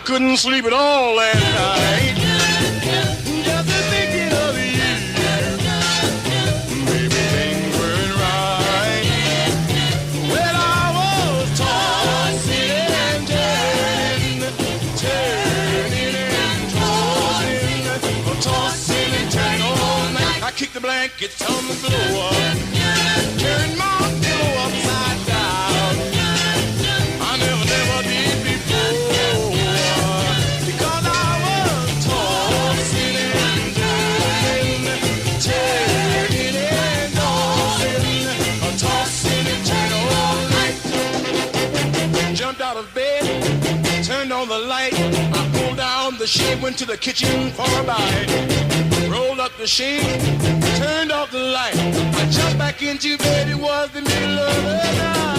couldn't sleep at all last night. Just thinking of you. Baby, things weren't right. Well, I was tossing and tossing and turning all night. I kicked the blankets on the floor, turned my pillow upside down. I never did before, because I was tossing and turning and tossing and turning all night. Jumped out of bed, turned on the light. I pulled down the shade, went to the kitchen for a bite. Rolled up the shade, turned off the light. I jumped back into bed, it was the middle of the night.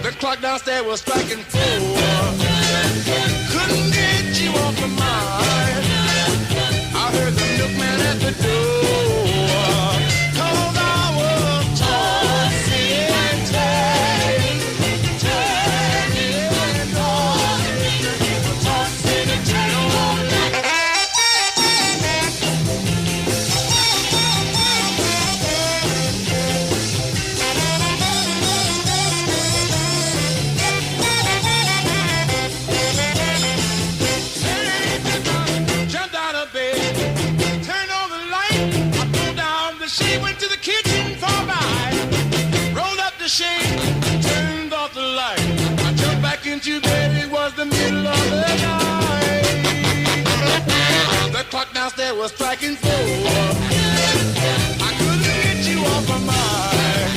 The clock downstairs was striking 4. Couldn't get you off my mind. I heard the milkman at the door, 'cause I was tossing and turning and tossing and turning all night. Jumped out of bed, turned on the light. I pulled down the shade, went to the kitchen for a bite. Rolled up the shade, turned off the light. I jumped back into bed, it was the middle of the night. The clock downstairs was striking 4. I couldn't get you off my mind.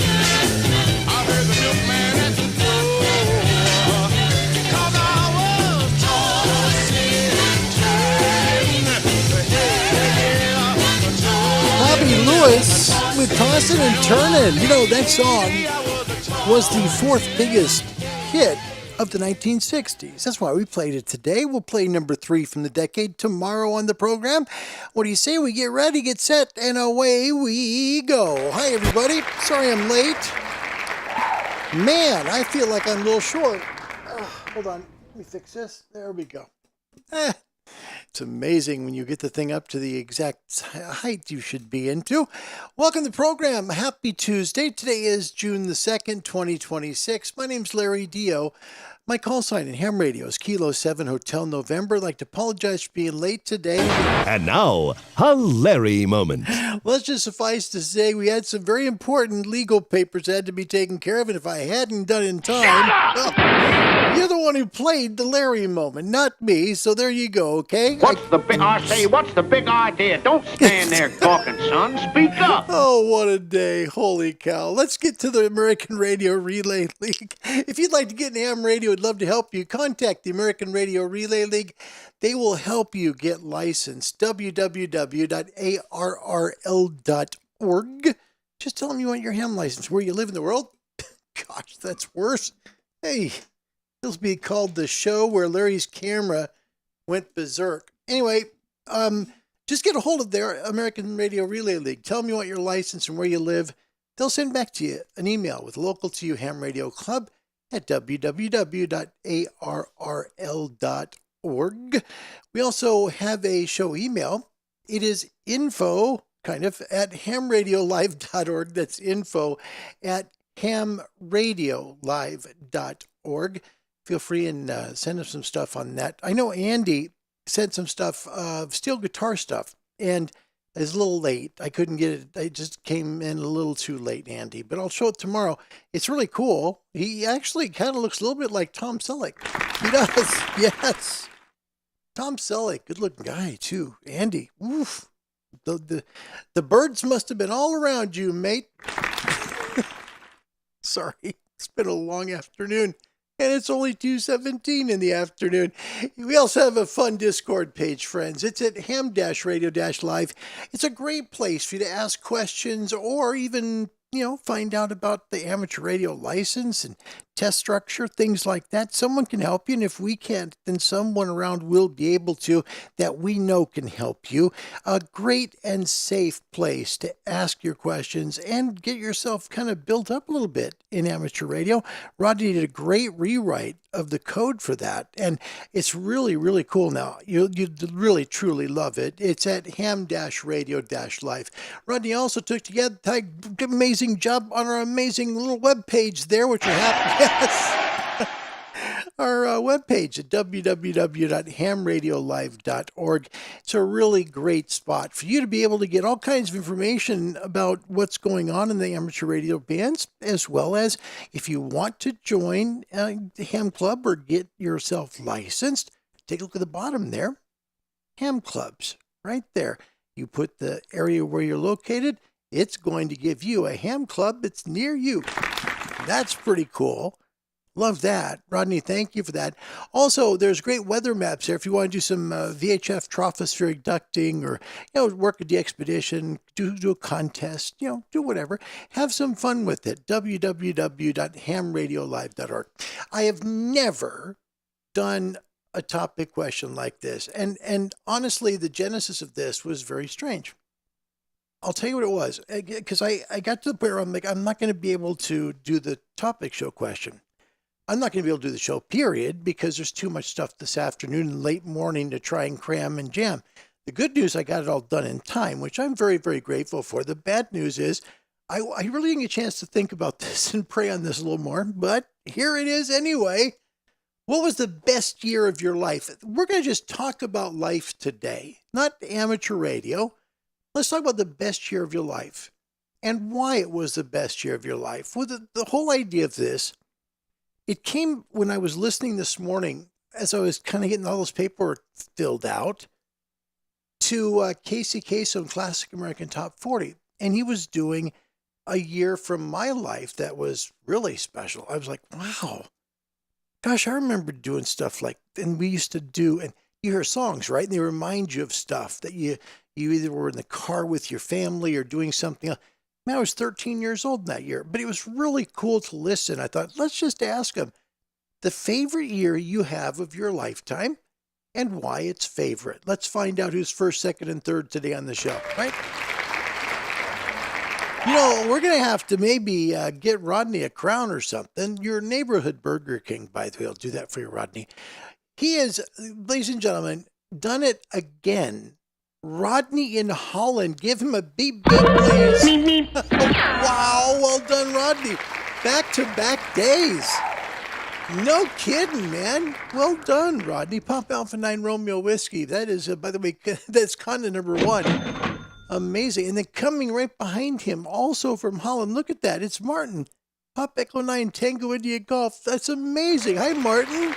I heard the milkman at the door, 'cause I was tossing and turning. Bobby Lewis with Tossin' and Turnin'. You know, that song was the 4th biggest hit of the 1960s. That's why we played it today. We'll play number 3 from the decade tomorrow on the program. What do you say? We get ready, get set, and away we go. Hi, everybody. Sorry I'm late. Man, I feel like I'm a little short. Hold on. Let me fix this. There we go. It's amazing when you get the thing up to the exact height you should be into. Welcome to the program. Happy Tuesday. Today is June the 2nd, 2026. My name's Larry Dio. My call sign in ham radio is Kilo 7 Hotel November. I'd like to apologize for being late today. And now, a Larry moment. Let's just suffice to say we had some very important legal papers that had to be taken care of, and if I hadn't done it in time, well, you're the one who played the Larry moment, not me, so there you go, okay? What's the big idea? Don't stand there talking, son. Speak up. Oh, what a day. Holy cow. Let's get to the American Radio Relay League. If you'd like to get in ham radio, I'd love to help you. Contact the American Radio Relay League. They will help you get licensed. www.arrl.org. Just tell them you want your ham license. Where you live in the world? Gosh, that's worse. Hey, this will be called the show where Larry's camera went berserk. Anyway, just get a hold of their American Radio Relay League. Tell them you want your license and where you live. They'll send back to you an email with local to you ham radio club at www.arrl.org. We also have a show email. It is info, at hamradiolive.org. That's info at hamradiolive.org. Feel free and send us some stuff on that. I know Andy sent some stuff, steel guitar stuff, and it's a little late. I couldn't get it. I just came in a little too late, Andy, but I'll show it tomorrow. It's really cool. He actually kind of looks a little bit like Tom Selleck. He does. Yes. Tom Selleck, good looking guy too. Andy, oof. The birds must have been all around you, mate. Sorry. It's been a long afternoon. And it's only 2:17 in the afternoon. We also have a fun Discord page, friends. It's at ham-radio-live. It's a great place for you to ask questions or even, find out about the amateur radio license and test structure, things like that, someone can help you. And if we can't, then someone around will be able to that we know can help you. A great and safe place to ask your questions and get yourself kind of built up a little bit in amateur radio. Rodney did a great rewrite of the code for that, and it's really, really cool now. You'd really, truly love it. It's at ham-radio-life. Rodney also took together an amazing job on our amazing little web page there, which we're happy. Yes. Our webpage at www.hamradiolive.org. It's a really great spot for you to be able to get all kinds of information about what's going on in the amateur radio bands, as well as if you want to join the Ham Club or get yourself licensed, take a look at the bottom there. Ham Clubs, right there. You put the area where you're located, it's going to give you a ham club that's near you. That's pretty cool. Love that. Rodney, thank you for that. Also, there's great weather maps there if you want to do some VHF tropospheric ducting or, work at the expedition, do a contest, do whatever. Have some fun with it. www.hamradiolive.org. I have never done a topic question like this. And honestly, the genesis of this was very strange. I'll tell you what it was, because I got to the point where I'm like, I'm not going to be able to do the topic show question. I'm not going to be able to do the show, period, because there's too much stuff this afternoon and late morning to try and cram and jam. The good news, I got it all done in time, which I'm very, very grateful for. The bad news is I really didn't get a chance to think about this and pray on this a little more, but here it is anyway. What was the best year of your life? We're going to just talk about life today, not amateur radio. Let's talk about the best year of your life and why it was the best year of your life. Well, the whole idea of this, it came when I was listening this morning, as I was kind of getting all this paperwork filled out, to Casey Kasem Classic American Top 40. And he was doing a year from my life that was really special. I was like, wow, gosh, I remember doing stuff like, and we used to do, and you hear songs, right? And they remind you of stuff that you either were in the car with your family or doing something else. I was 13 years old in that year, but it was really cool to listen. I thought, let's just ask him the favorite year you have of your lifetime and why it's favorite. Let's find out who's first, second, and third today on the show, right? We're going to have to maybe get Rodney a crown or something. Your neighborhood Burger King, by the way, will do that for you, Rodney. He has, ladies and gentlemen, done it again. Rodney in Holland. Give him a beep, beep, please. Wow, well done, Rodney. Back-to-back days. No kidding, man. Well done, Rodney. Pop Alpha 9 Romeo Whiskey. That is, by the way, that's Conda number 1. Amazing. And then coming right behind him, also from Holland, look at that. It's Martin. Pop Echo 9 Tango India Golf. That's amazing. Hi, Martin.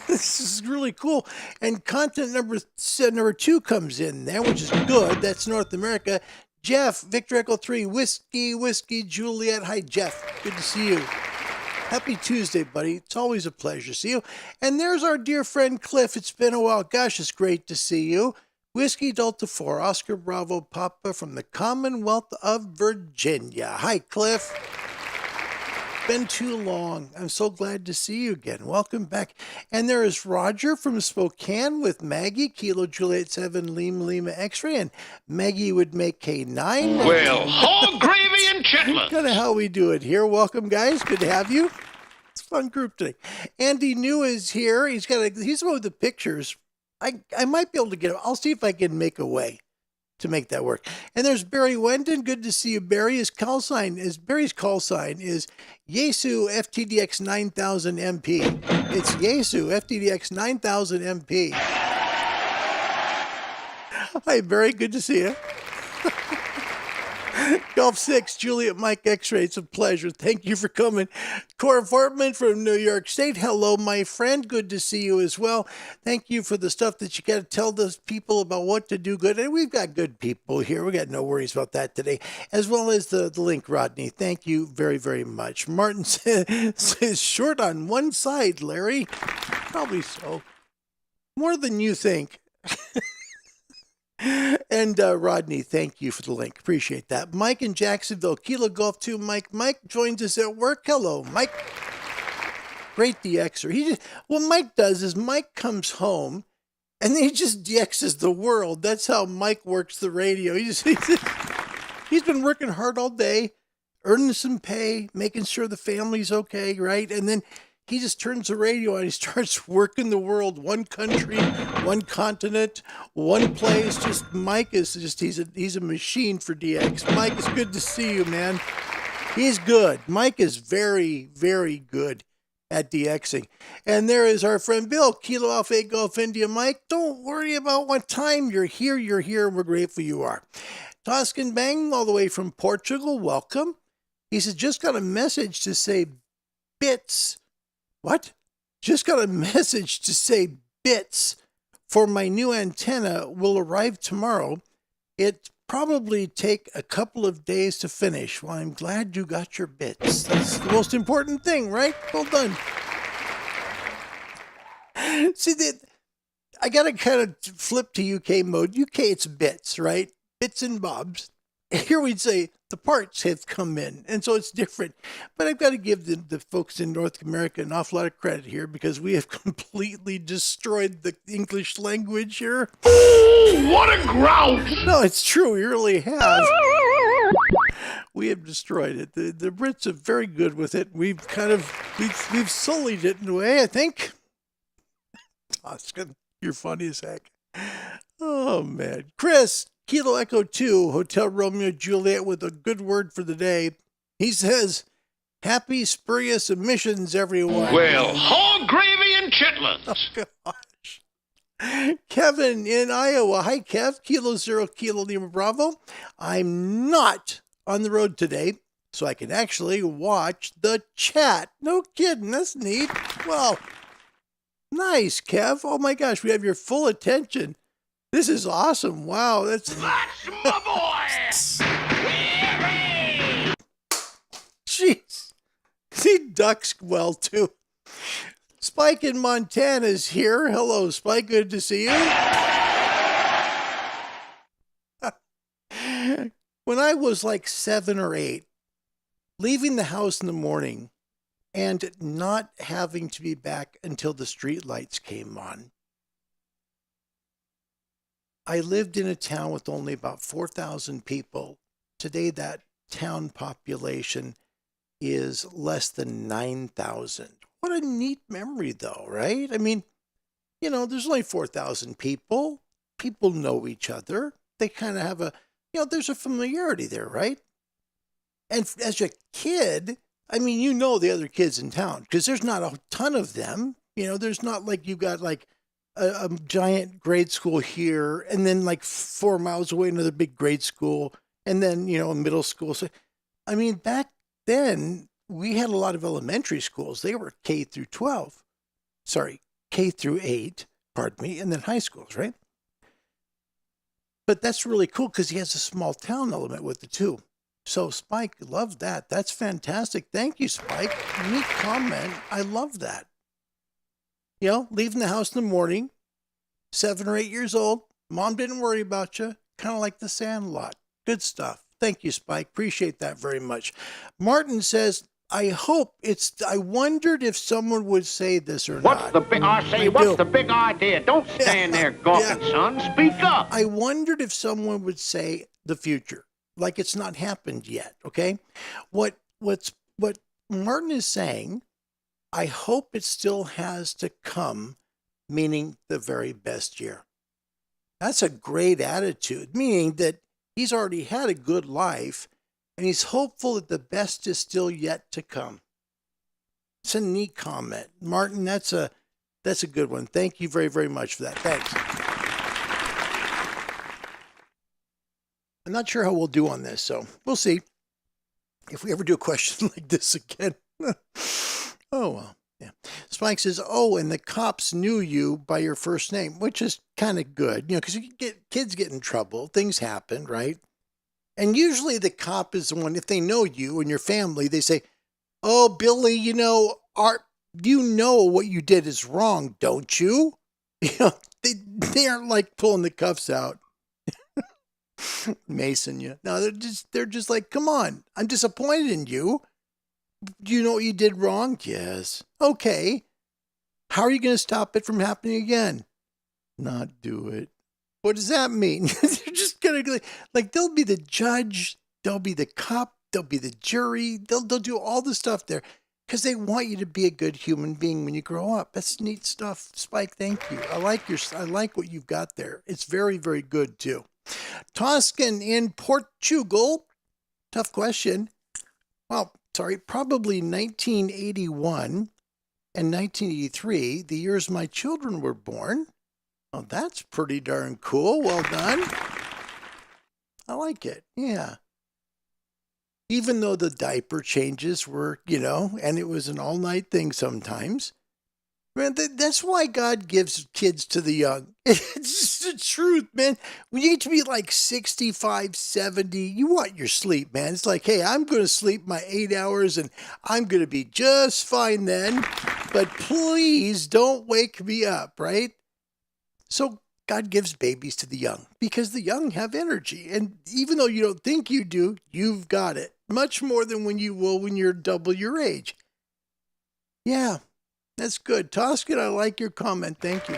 This is really cool. And content number 2 comes in there, which is good. That's North America. Jeff, Victor Echo 3, Whiskey, Juliet. Hi, Jeff. Good to see you. Happy Tuesday, buddy. It's always a pleasure to see you. And there's our dear friend Cliff. It's been a while. Gosh, it's great to see you. Whiskey Delta 4, Oscar Bravo Papa from the Commonwealth of Virginia. Hi, Cliff. Been too long. I'm so glad to see you again. Welcome back. And there is Roger from Spokane with Maggie, Kilo Juliet 7, Lima X-ray, and Maggie would make K9. Well, hog gravy and chitlins. Kind of how we do it here. Welcome, guys. Good to have you. It's a fun group today. Andy New is here. He's the one with the pictures. I might be able to get him. I'll see if I can make a way to make that work. And there's Barry Wendon. Good to see you, Barry. Barry's call sign is Yesu FTDX 9000 MP. It's Yesu FTDX 9000 MP. Hi, Barry. Good to see you. Golf 6, Juliet Mike X-Ray. It's a pleasure. Thank you for coming. Cora Fortman from New York State. Hello, my friend. Good to see you as well. Thank you for the stuff that you got to tell those people about what to do good. And we've got good people here. We got no worries about that today, as well as the link, Rodney. Thank you very, very much. Martin says short on one side, Larry. Probably so. More than you think. And Rodney, thank you for the link. Appreciate that. Mike in Jacksonville, Kilo Golf 2, Mike. Mike joins us at work. Hello, Mike. Great DXer. What Mike does is Mike comes home and then he just DXs the world. That's how Mike works the radio. He's been working hard all day, earning some pay, making sure the family's okay, right? And then he just turns the radio on. He starts working the world, one country, one continent, one place. Just Mike is just, he's a machine for DX. Mike, it's good to see you, man. He's good. Mike is very, very good at DXing. And there is our friend Bill, Kilo Alpha Golf India. Mike, don't worry about what time you're here, and we're grateful you are. Toscan Bang, all the way from Portugal, welcome. He says, just got a message to say bits. What? Just got a message to say bits for my new antenna will arrive tomorrow. It probably take a couple of days to finish. Well, I'm glad you got your bits. That's the most important thing, right? Well done. See, I got to kind of flip to UK mode. UK, it's bits, right? Bits and bobs. Here we'd say the parts have come in, and so it's different. But I've got to give the folks in North America an awful lot of credit here because we have completely destroyed the English language here. Ooh, what a grouch! No, it's true. We really have. We have destroyed it. The Brits are very good with it. We've sullied it in a way, I think. Toscan, you're funny as heck. Oh, man. Chris, Kilo Echo 2, Hotel Romeo Juliet with a good word for the day. He says, happy spurious emissions, everyone. Well, hog gravy and chitlins. Oh, gosh. Kevin in Iowa. Hi, Kev. Kilo 0, Kilo Lima Bravo. I'm not on the road today, so I can actually watch the chat. No kidding. That's neat. Well, nice, Kev. Oh, my gosh. We have your full attention. This is awesome. Wow, that's my boy! Jeez. He ducks well, too. Spike in Montana is here. Hello, Spike. Good to see you. When I was like 7 or 8, leaving the house in the morning and not having to be back until the street lights came on, I lived in a town with only about 4,000 people. Today, that town population is less than 9,000. What a neat memory, though, right? I mean, there's only 4,000 people. People know each other. They kind of have there's a familiarity there, right? And as a kid, I mean, the other kids in town because there's not a ton of them. There's not like you've got like a giant grade school here, and then like 4 miles away, another big grade school, and then, a middle school. So, I mean, back then we had a lot of elementary schools. They were K through 8, pardon me, and then high schools, right? But that's really cool because he has a small town element with it too. So Spike, love that. That's fantastic. Thank you, Spike. Neat comment. I love that. Leaving the house in the morning, 7 or 8 years old. Mom didn't worry about you. Kind of like the Sandlot. Good stuff. Thank you, Spike. Appreciate that very much. Martin says, I wondered if someone would say this or not. What's the big idea? Don't stand there gawking, son. Speak up. I wondered if someone would say the future, like it's not happened yet, okay? What Martin is saying, I hope it still has to come, meaning the very best year. That's a great attitude, meaning that he's already had a good life, and he's hopeful that the best is still yet to come. It's a neat comment. Martin, that's a good one. Thank you very, very much for that. Thanks. I'm not sure how we'll do on this, so we'll see if we ever do a question like this again. Oh, well, yeah. Spike says, and the cops knew you by your first name, which is kind of good, because kids get in trouble. Things happen, right? And usually the cop is the one, if they know you and your family, they say, oh, Billy, you know what you did is wrong, don't you? They aren't like pulling the cuffs out. Mason, you. No, they're just like, come on, I'm disappointed in you. Do you know what you did wrong? Yes. Okay. How are you going to stop it from happening again? Not do it. What does that mean? They're just going to, like, they'll be the judge, they'll be the cop, they'll be the jury, they'll do all the stuff there because they want you to be a good human being when you grow up. That's neat stuff. Spike, thank you. I like what you've got there. It's very, very good too. Toscan in Portugal. Tough question. Well, sorry, probably 1981 and 1983, the years my children were born. Oh, that's pretty darn cool. Well done. I like it. Yeah. Even though the diaper changes were, and it was an all-night thing sometimes. Man, that's why God gives kids to the young. It's just the truth, man. When you get to be like 65, 70, you want your sleep, man. It's like, hey, I'm going to sleep my 8 hours and I'm going to be just fine then. But please don't wake me up, right? So God gives babies to the young because the young have energy. And even though you don't think you do, you've got it. Much more than when you will when you're double your age. Yeah. That's good. Toscan, I like your comment. Thank you.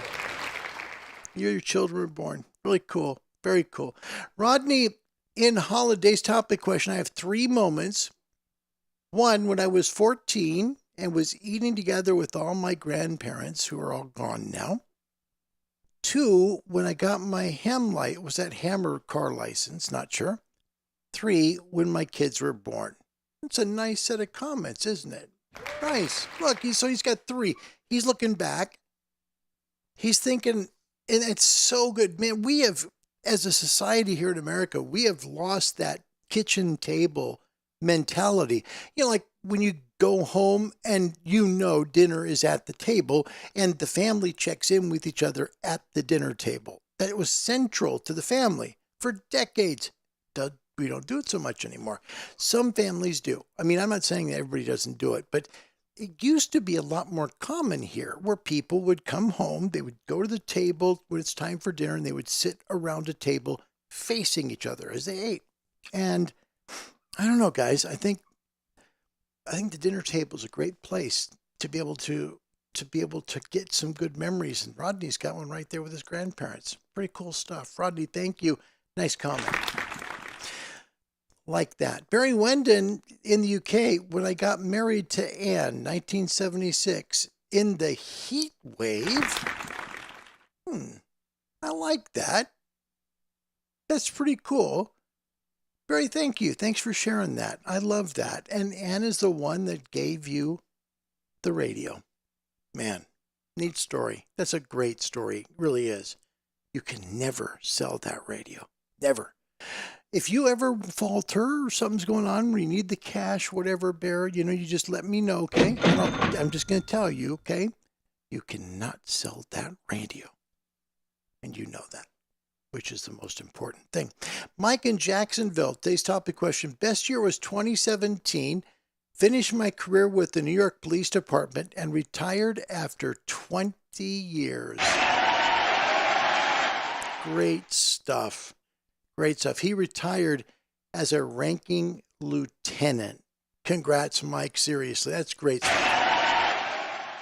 Your children were born. Really cool. Very cool. Rodney, in Holiday's topic question, I have 3 moments. One, when I was 14 and was eating together with all my grandparents, who are all gone now. 2, when I got my Hammer car license? Not sure. 3, when my kids were born. It's a nice set of comments, isn't it? Nice. Look, he's got 3. He's looking back. He's thinking, and it's so good. Man, we have, as a society here in America, we have lost that kitchen table mentality. Like when you go home and dinner is at the table and the family checks in with each other at the dinner table. That it was central to the family for decades. We don't do it so much anymore. Some families do. I mean, I'm not saying that everybody doesn't do it, but it used to be a lot more common here where people would come home, they would go to the table when it's time for dinner, and they would sit around a table facing each other as they ate. And I don't know, guys, I think the dinner table is a great place to be able to get some good memories. And Rodney's got one right there with his grandparents. Pretty cool stuff. Rodney, thank you. Nice comment. Like that. Barry Wendon in the UK, when I got married to Anne, 1976, in the heat wave. I like that. That's pretty cool. Barry, thank you. Thanks for sharing that. I love that. And Anne is the one that gave you the radio. Man, neat story. That's a great story. It really is. You can never sell that radio. Never. If you ever falter or something's going on where you need the cash, whatever, Bear, you just let me know, okay? I'm just going to tell you, okay? You cannot sell that radio. And you know that, which is the most important thing. Mike in Jacksonville, today's topic question. Best year was 2017. Finished my career with the New York Police Department and retired after 20 years. Great stuff. Great stuff. He retired as a ranking lieutenant. Congrats, Mike. Seriously, that's great stuff.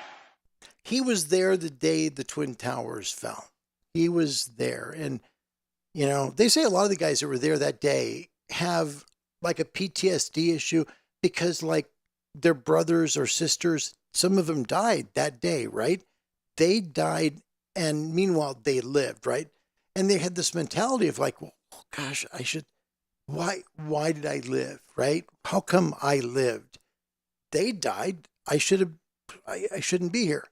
He was there the day the Twin Towers fell. He was there. And, they say a lot of the guys that were there that day have like a PTSD issue because like their brothers or sisters, some of them died that day, right? They died and meanwhile they lived, right? And they had this mentality of like, well, gosh, why did I live, right? How come I lived? They died. I shouldn't be here.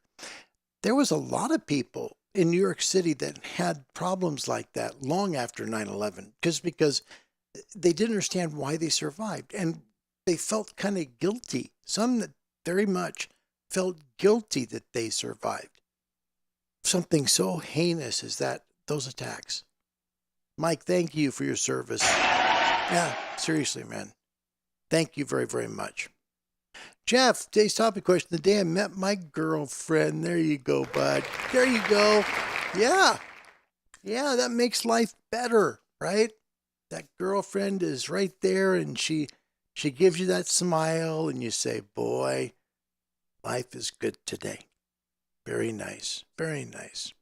There was a lot of people in New York City that had problems like that long after 9/11, because they didn't understand why they survived. And they felt kind of guilty. Some that very much felt guilty that they survived. Something so heinous as those attacks. Mike, thank you for your service. Yeah, seriously, man. Thank you very, very much. Jeff, today's topic question. The day I met my girlfriend. There you go, bud. There you go. Yeah. Yeah, that makes life better, right? That girlfriend is right there and she She gives you that smile and you say, boy, life is good today. Very nice. Very nice.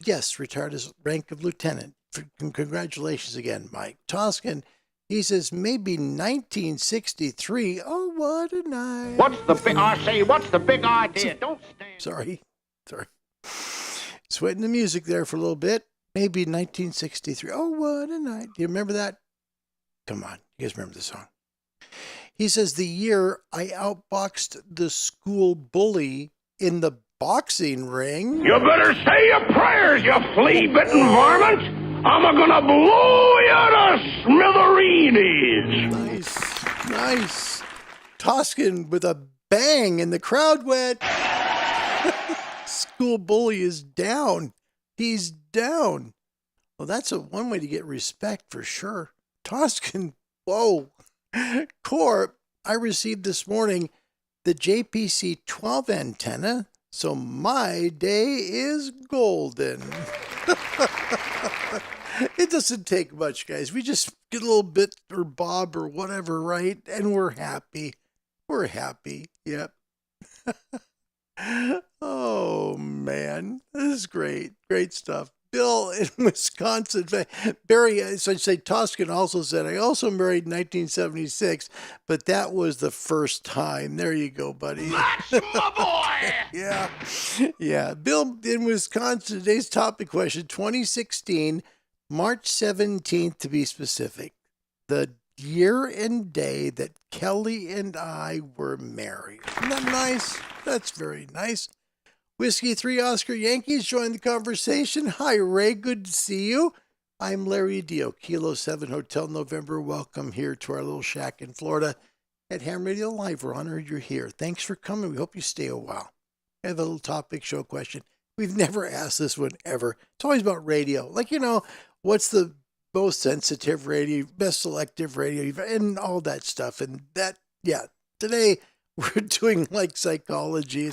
Yes, retired as rank of lieutenant. Congratulations again, Mike. Toscan, he says, maybe 1963. Oh, what a night. What's the big idea? Don't stand. Sorry. Sweating the music there for a little bit. Maybe 1963. Oh, what a night. Do you remember that? Come on. You guys remember the song? He says, the year I outboxed the school bully in the boxing ring. You better say your prayers, you flea-bitten varmint. I'm gonna blow you to smithereens. Nice. Toscan with a bang, and the crowd went. School bully is down. He's down. Well, that's one way to get respect for sure. Toscan, whoa. Corp, I received this morning the JPC 12 antenna, so my day is golden. It doesn't take much, guys. We just get a little bit or bob or whatever, right? And we're happy. We're happy. Yep. Oh, man. This is great. Great stuff. Bill in Wisconsin. Barry, so I'd say Toscan also said, I also married in 1976, but that was the first time. There you go, buddy. That's my boy! Yeah. Bill in Wisconsin, today's topic question, 2016, March 17th to be specific. The year and day that Kelly and I were married. Isn't that nice? That's very nice. Whiskey 3 Oscar Yankees join the conversation. Hi, Ray. Good to see you. I'm Larry Dio, Kilo 7 Hotel November. Welcome here to our little shack in Florida at Ham Radio Live. We're honored you're here. Thanks for coming. We hope you stay a while. I have a little topic show question. We've never asked this one ever. It's always about radio. Like, what's the most sensitive radio, best selective radio, and all that stuff. And that, today we're doing like psychology.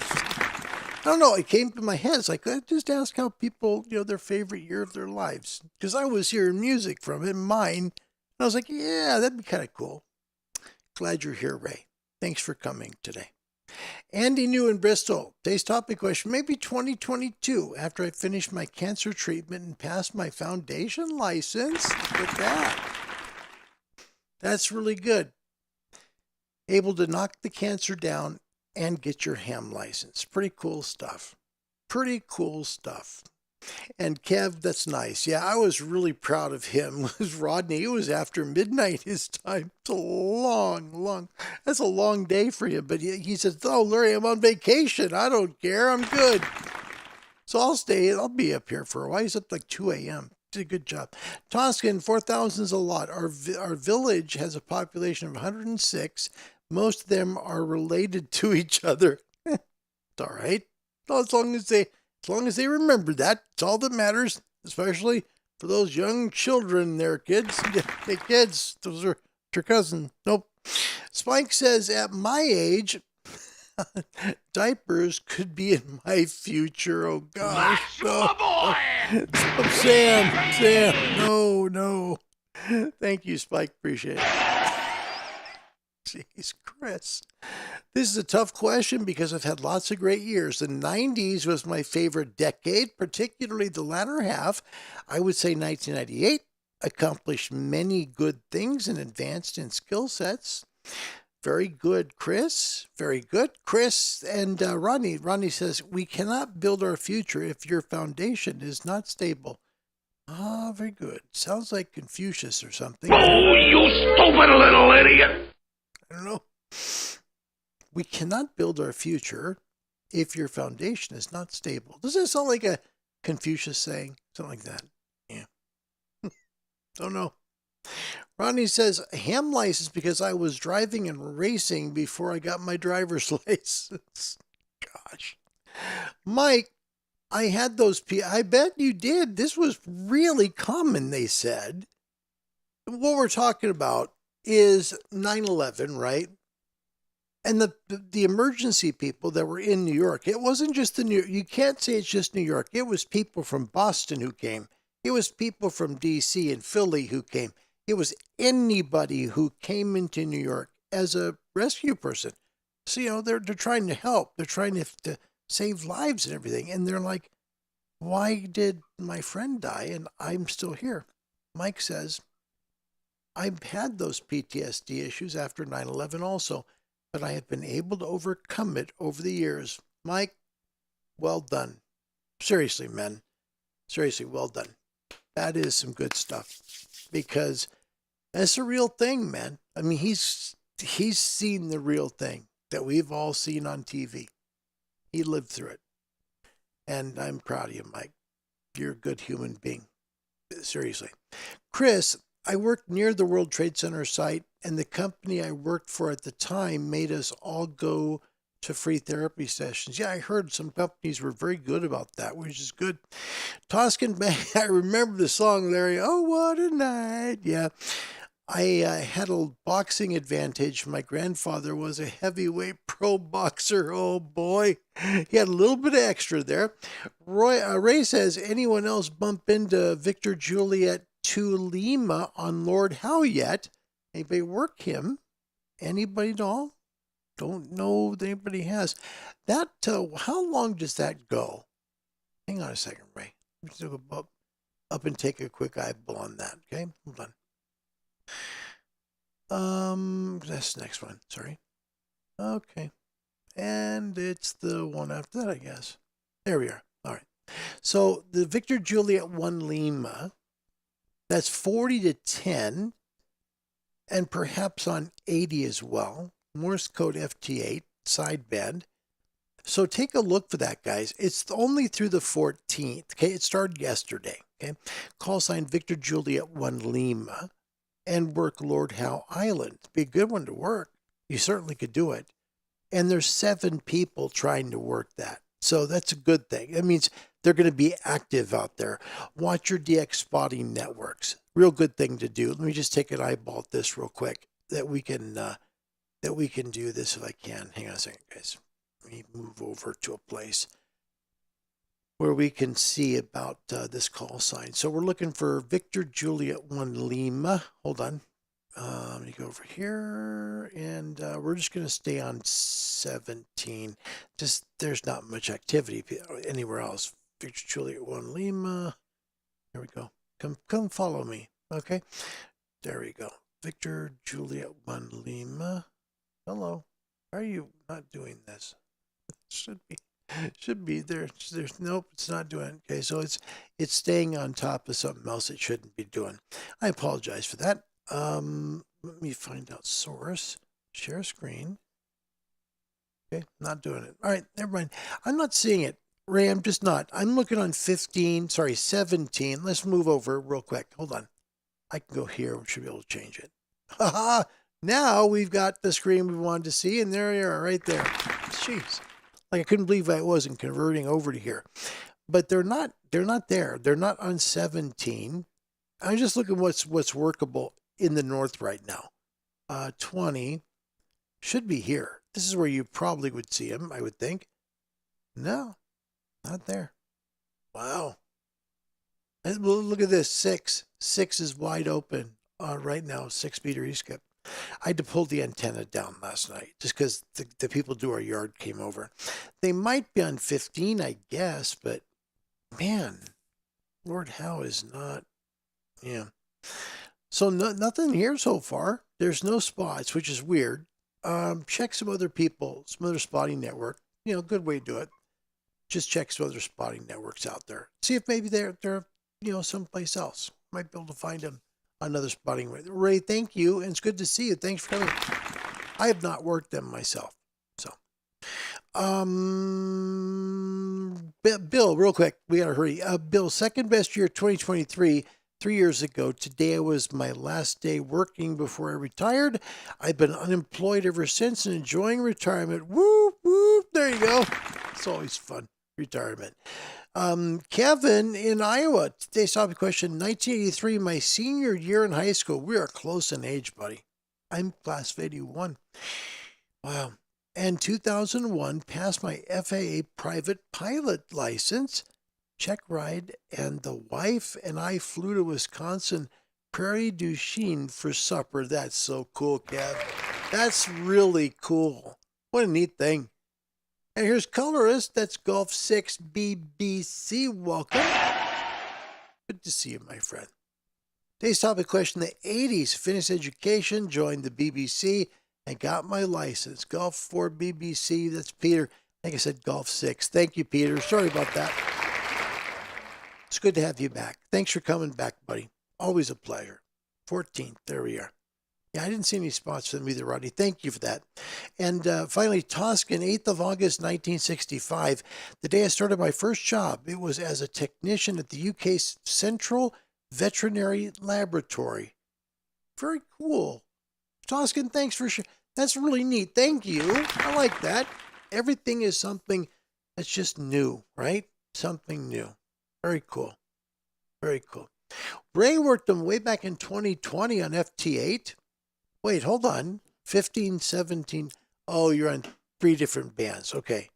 I don't know. It came to my head. It's like, I just ask how people, their favorite year of their lives. Because I was hearing music from it, mine. And I was like, yeah, that'd be kind of cool. Glad you're here, Ray. Thanks for coming today. Andy New in Bristol. Today's topic question, maybe 2022, after I finish my cancer treatment and pass my foundation license. Look at that. That's really good. Able to knock the cancer down and get your ham license. Pretty cool stuff. And Kev, that's nice. Yeah, I was really proud of him. It was Rodney. It was after midnight his time. It's a that's a long day for him. But he says, oh, Larry, I'm on vacation. I don't care. I'm good. So I'll stay. I'll be up here for a while. He's up like 2 a.m. Did a good job. Toscan, 4,000 is a lot. Our village has a population of 106. Most of them are related to each other. It's all right. As long as they remember that, it's all that matters, especially for those young children there, kids. Hey, kids, those are your cousin. Nope. Spike says, at my age, diapers could be in my future. Oh, gosh. That's my boy! Stop, Sam. No. Thank you, Spike. Appreciate it. Jeez, Chris. This is a tough question because I've had lots of great years. The 90s was my favorite decade, particularly the latter half. I would say 1998 accomplished many good things and advanced in skill sets. Very good, Chris. Very good, Chris. And Ronnie. Ronnie says, we cannot build our future if your foundation is not stable. Ah, very good. Sounds like Confucius or something. Oh, you stupid little idiot! I don't know. We cannot build our future if your foundation is not stable. Does that sound like a Confucius saying? Something like that. Yeah. Don't know. Ronnie says, ham license because I was driving and racing before I got my driver's license. Gosh. Mike, I had those I bet you did. This was really common, they said. What we're talking about is 9/11, right? And the emergency people that were in New York, it wasn't just you can't say it's just New York. It was people from Boston who came. It was people from D.C. and Philly who came. It was anybody who came into New York as a rescue person. So, they're trying to help. They're trying to save lives and everything. And they're like, why did my friend die and I'm still here? Mike says, I've had those PTSD issues after 9/11 also, but I have been able to overcome it over the years. Mike, well done. Seriously, man. Seriously, well done. That is some good stuff because that's a real thing, man. I mean, he's seen the real thing that we've all seen on TV. He lived through it. And I'm proud of you, Mike. You're a good human being. Seriously. Chris, I worked near the World Trade Center site, and the company I worked for at the time made us all go to free therapy sessions. Yeah, I heard some companies were very good about that, which is good. Toscan Bay, I remember the song, Larry. Oh, what a night. Yeah. I had a boxing advantage. My grandfather was a heavyweight pro boxer. Oh boy, he had a little bit of extra there. Ray says, anyone else bump into Victor Juliet to Lima on Lord Howe yet? Anybody work him? Anybody at all? Don't know if anybody has. That, how long does that go? Hang on a second, Ray. Let's go up and take a quick eyeball on that, okay? Hold on. That's the next one. Sorry. Okay. And it's the one after that, I guess. There we are. All right. So the Victor Juliet 1 Lima, that's 40 to 10, and perhaps on 80 as well. Morse code FT8, sideband. So take a look for that, guys. It's only through the 14th. Okay. It started yesterday. Okay. Call sign Victor Juliet 1 Lima. And work Lord Howe Island. It'd be a good one to work. You certainly could do it. And there's 7 people trying to work that. So that's a good thing. That means they're going to be active out there. Watch your DX spotting networks. Real good thing to do. Let me just take an eyeball at this real quick that we can do this if I can. Hang on a second, guys. Let me move over to a place where we can see about this call sign. So we're looking for Victor Juliet 1 Lima. Hold on. Let me go over here, and we're just going to stay on 17. Just there's not much activity anywhere else. Victor Juliet 1 Lima. There we go. Come follow me. Okay. There we go. Victor Juliet 1 Lima. Hello. Why are you not doing this? Should be there. There's nope, it's not doing it. Okay, so it's staying on top of something else it shouldn't be doing. I apologize for that. Let me find out source. Share screen. Okay, not doing it. All right, never mind. I'm not seeing it. Ray, I'm just not. I'm looking on 17. Let's move over real quick. Hold on. I can go here. We should be able to change it. Haha. Now we've got the screen we wanted to see, and there you are, right there. Jeez. Like I couldn't believe I wasn't converting over to here. But they're not there. They're not on 17. I'm just looking what's workable in the north right now. 20 should be here. This is where you probably would see them, I would think. No, not there. Wow. And look at this. 6 is wide open right now. 6 meter E-skip. I had to pull the antenna down last night just because the people do our yard came over. They might be on 15, I guess, but man, Lord Howe is not, yeah. So nothing here so far. There's no spots, which is weird. Check some other people, some other spotting network. Good way to do it. Just check some other spotting networks out there. See if maybe they're someplace else. Might be able to find them. Another spotting way. Ray, thank you, and it's good to see you. Thanks for coming. I have not worked them myself. So, Bill, real quick, we gotta hurry. Bill, second best year 2023. 3 years ago. Today was my last day working before I retired. I've been unemployed ever since and enjoying retirement. Whoop, whoop. There you go. It's always fun. Retirement. Kevin in Iowa. Today's topic question, 1983, my senior year in high school. We are close in age, buddy. I'm class of 81. Wow. And 2001, passed my FAA private pilot license. Check ride, and the wife and I flew to Wisconsin Prairie du Chien for supper. That's so cool, Kev. That's really cool. What a neat thing. And here's colorist. That's Golf 6 BBC. Welcome. Good to see you, my friend. Today's topic question: the 80s, finished education, joined the BBC, and got my license. Golf 4 BBC. That's Peter. I think I said Golf 6. Thank you, Peter. Sorry about that. It's good to have you back. Thanks for coming back, buddy. Always a pleasure. 14th. There we are. Yeah, I didn't see any spots for them either, Rodney. Thank you for that. And finally, Toscan, 8th of August, 1965, the day I started my first job. It was as a technician at the UK's Central Veterinary Laboratory. Very cool. Toscan, thanks for sharing. That's really neat. Thank you. I like that. Everything is something that's just new, right? Something new. Very cool. Very cool. Ray worked them way back in 2020 on FT8. Wait, hold on. 15, 17. Oh, you're on 3 different bands. Okay.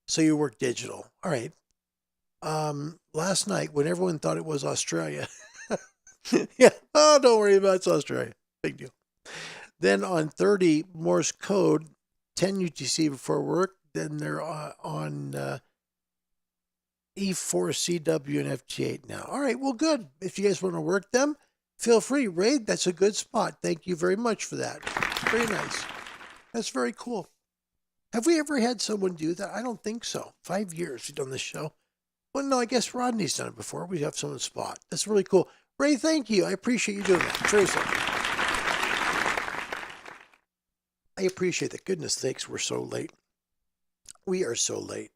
So you work digital. All right. Last night, when everyone thought it was Australia. Yeah. Oh, don't worry about it. It's Australia. Big deal. Then on 30, Morse code, 10 UTC before work. Then they're on E4CW and FT8 now. All right. Well, good. If you guys want to work them, feel free. Ray, that's a good spot. Thank you very much for that. Very nice. That's very cool. Have we ever had someone do that? I don't think so. 5 years we've done this show. Well, no, I guess Rodney's done it before. We have someone spot. That's really cool. Ray, thank you. I appreciate you doing that. Seriously. I appreciate that. Goodness sakes, we're so late. We are so late.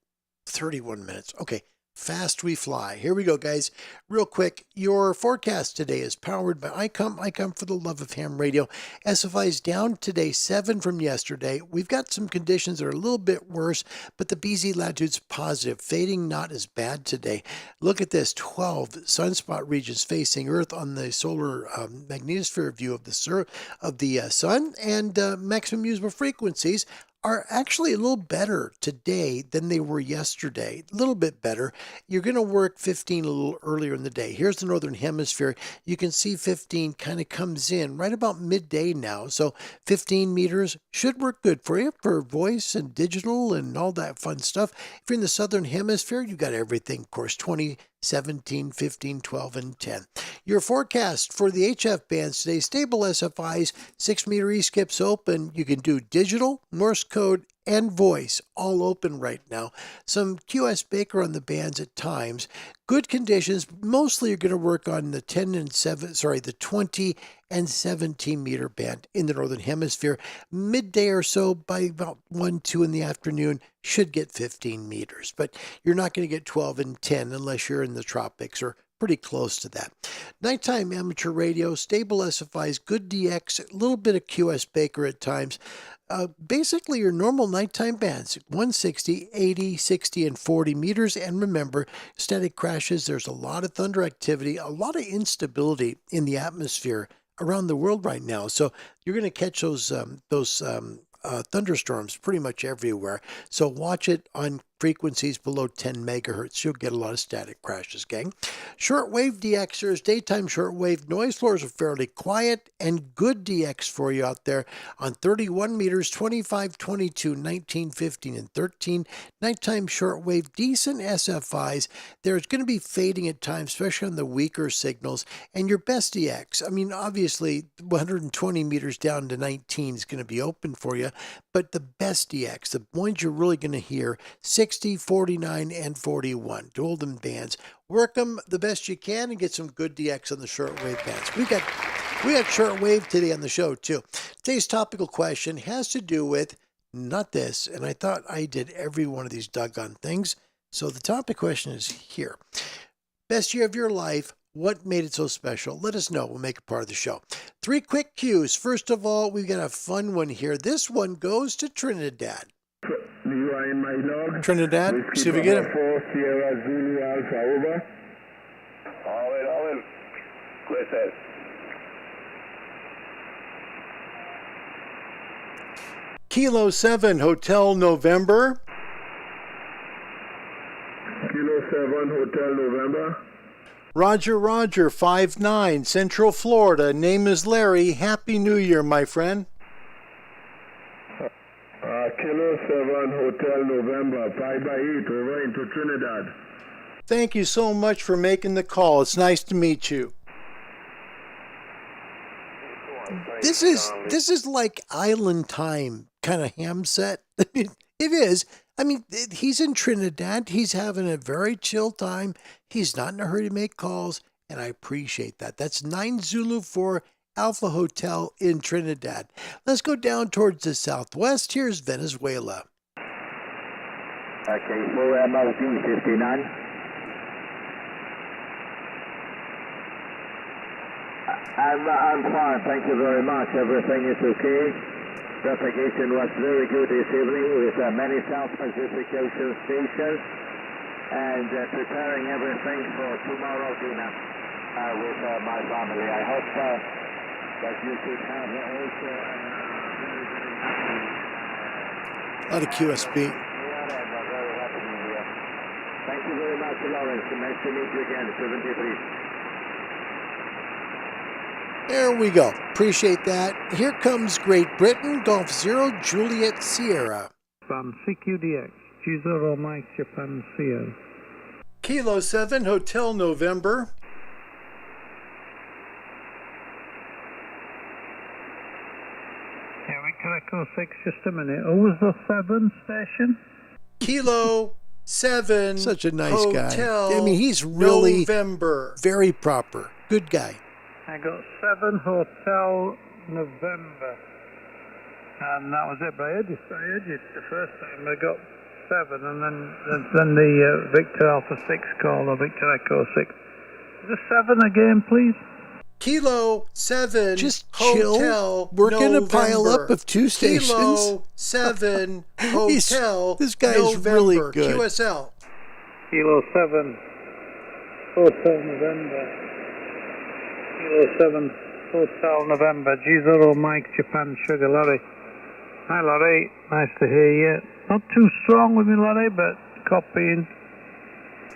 31 minutes. Okay. Fast we fly. Here we go, guys. Real quick, your forecast today is powered by ICOM. ICOM for the love of ham radio. SFI is down today, 7 from yesterday. We've got some conditions that are a little bit worse, but the BZ latitude's positive. Fading not as bad today. Look at this, 12 sunspot regions facing Earth on the solar magnetosphere view of the sun, and maximum usable frequencies are actually a little better today than they were yesterday. A little bit better. You're going to work 15 a little earlier in the day. Here's the Northern Hemisphere. You can see 15 kind of comes in right about midday now. So 15 meters should work good for you for voice and digital and all that fun stuff. If you're in the Southern Hemisphere, you got everything, of course, 20, 17, 15, 12, and 10. Your forecast for the HF bands today, stable SFIs, 6 meter E-skips open. You can do digital, Morse code, and voice, all open right now. Some QS Baker on the bands at times. Good conditions. Mostly you're going to work on the 20 and 17 meter band in the Northern Hemisphere. Midday or so, by about 1, 2 in the afternoon, should get 15 meters. But you're not going to get 12 and 10 unless you're in the tropics or pretty close to that. Nighttime amateur radio, stable SFIs, good DX, a little bit of QS Baker at times. Basically your normal nighttime bands, 160, 80, 60, and 40 meters. And remember, static crashes, there's a lot of thunder activity, a lot of instability in the atmosphere around the world right now. So you're going to catch those thunderstorms pretty much everywhere. So watch it on frequencies below 10 megahertz. You'll get a lot of static crashes, gang. Shortwave DXers, daytime shortwave noise floors are fairly quiet and good DX for you out there on 31 meters, 25, 22, 19, 15, and 13. Nighttime shortwave, decent SFIs. There's going to be fading at times, especially on the weaker signals. And your best DX, I mean, obviously 120 meters down to 19 is going to be open for you, but the best DX, the ones you're really going to hear, 60, 49, and 41, golden bands. Work them the best you can and get some good DX on the shortwave bands. We got shortwave today on the show too. Today's topical question has to do with not this, and I thought I did every one of these doggone things. So the topic question is here. Best year of your life. What made it so special? Let us know. We'll make it part of the show. 3 quick cues. First of all, we've got a fun one here. This one goes to Trinidad. You are in my log. Trinidad, see if we get him. 4 Sierra Zulu Alpha, over. All in. K3S. Kilo 7, Hotel November. Kilo 7, Hotel November. Roger, 5'9", Central Florida. Name is Larry. Happy New Year, my friend. Kilo 7 Hotel November 5x8 over into Trinidad. Thank you so much for making the call. It's nice to meet you. This is like island time kind of ham set. It is. I mean, he's in Trinidad. He's having a very chill time. He's not in a hurry to make calls, and I appreciate that. That's 9 Zulu 4 Alpha Hotel in Trinidad. Let's go down towards the southwest. Here's Venezuela. Okay, 4 MLD 59. I'm fine, thank you very much. Everything is okay. Propagation was very good this evening with many South Pacific Ocean stations and preparing everything for tomorrow dinner with my family. I hope that you could have also very, very happy. A lot of QSB. Yeah, and a very happy New Year. Thank you very much, Lawrence. Nice to meet you again, 73. There we go. Appreciate that. Here comes Great Britain, Golf 0, Juliet Sierra. Japan CQDX, G0 Mike Japan Sierra. Kilo 7, Hotel November. Yeah, Victor Echo 6, just a minute. Who was the 7 station? Kilo 7. Such a nice Hotel guy. I mean, he's really November. very proper. Good guy. I got 7 Hotel November. And that was it. But I heard you the first time. I got 7, and then the Victor Alpha 6 call, or Victor Echo 6. Is it 7 again, please? Kilo 7. Just chill. Hotel We're going to pile up of 2 stations. Kilo 7 Hotel This guy is really good. QSL. Kilo 7 Hotel November. Kilo 7 Hotel November. G0 Mike Japan Sugar. Larry. Hi, Larry. Nice to hear you. Not too strong with me, Larry, but copying.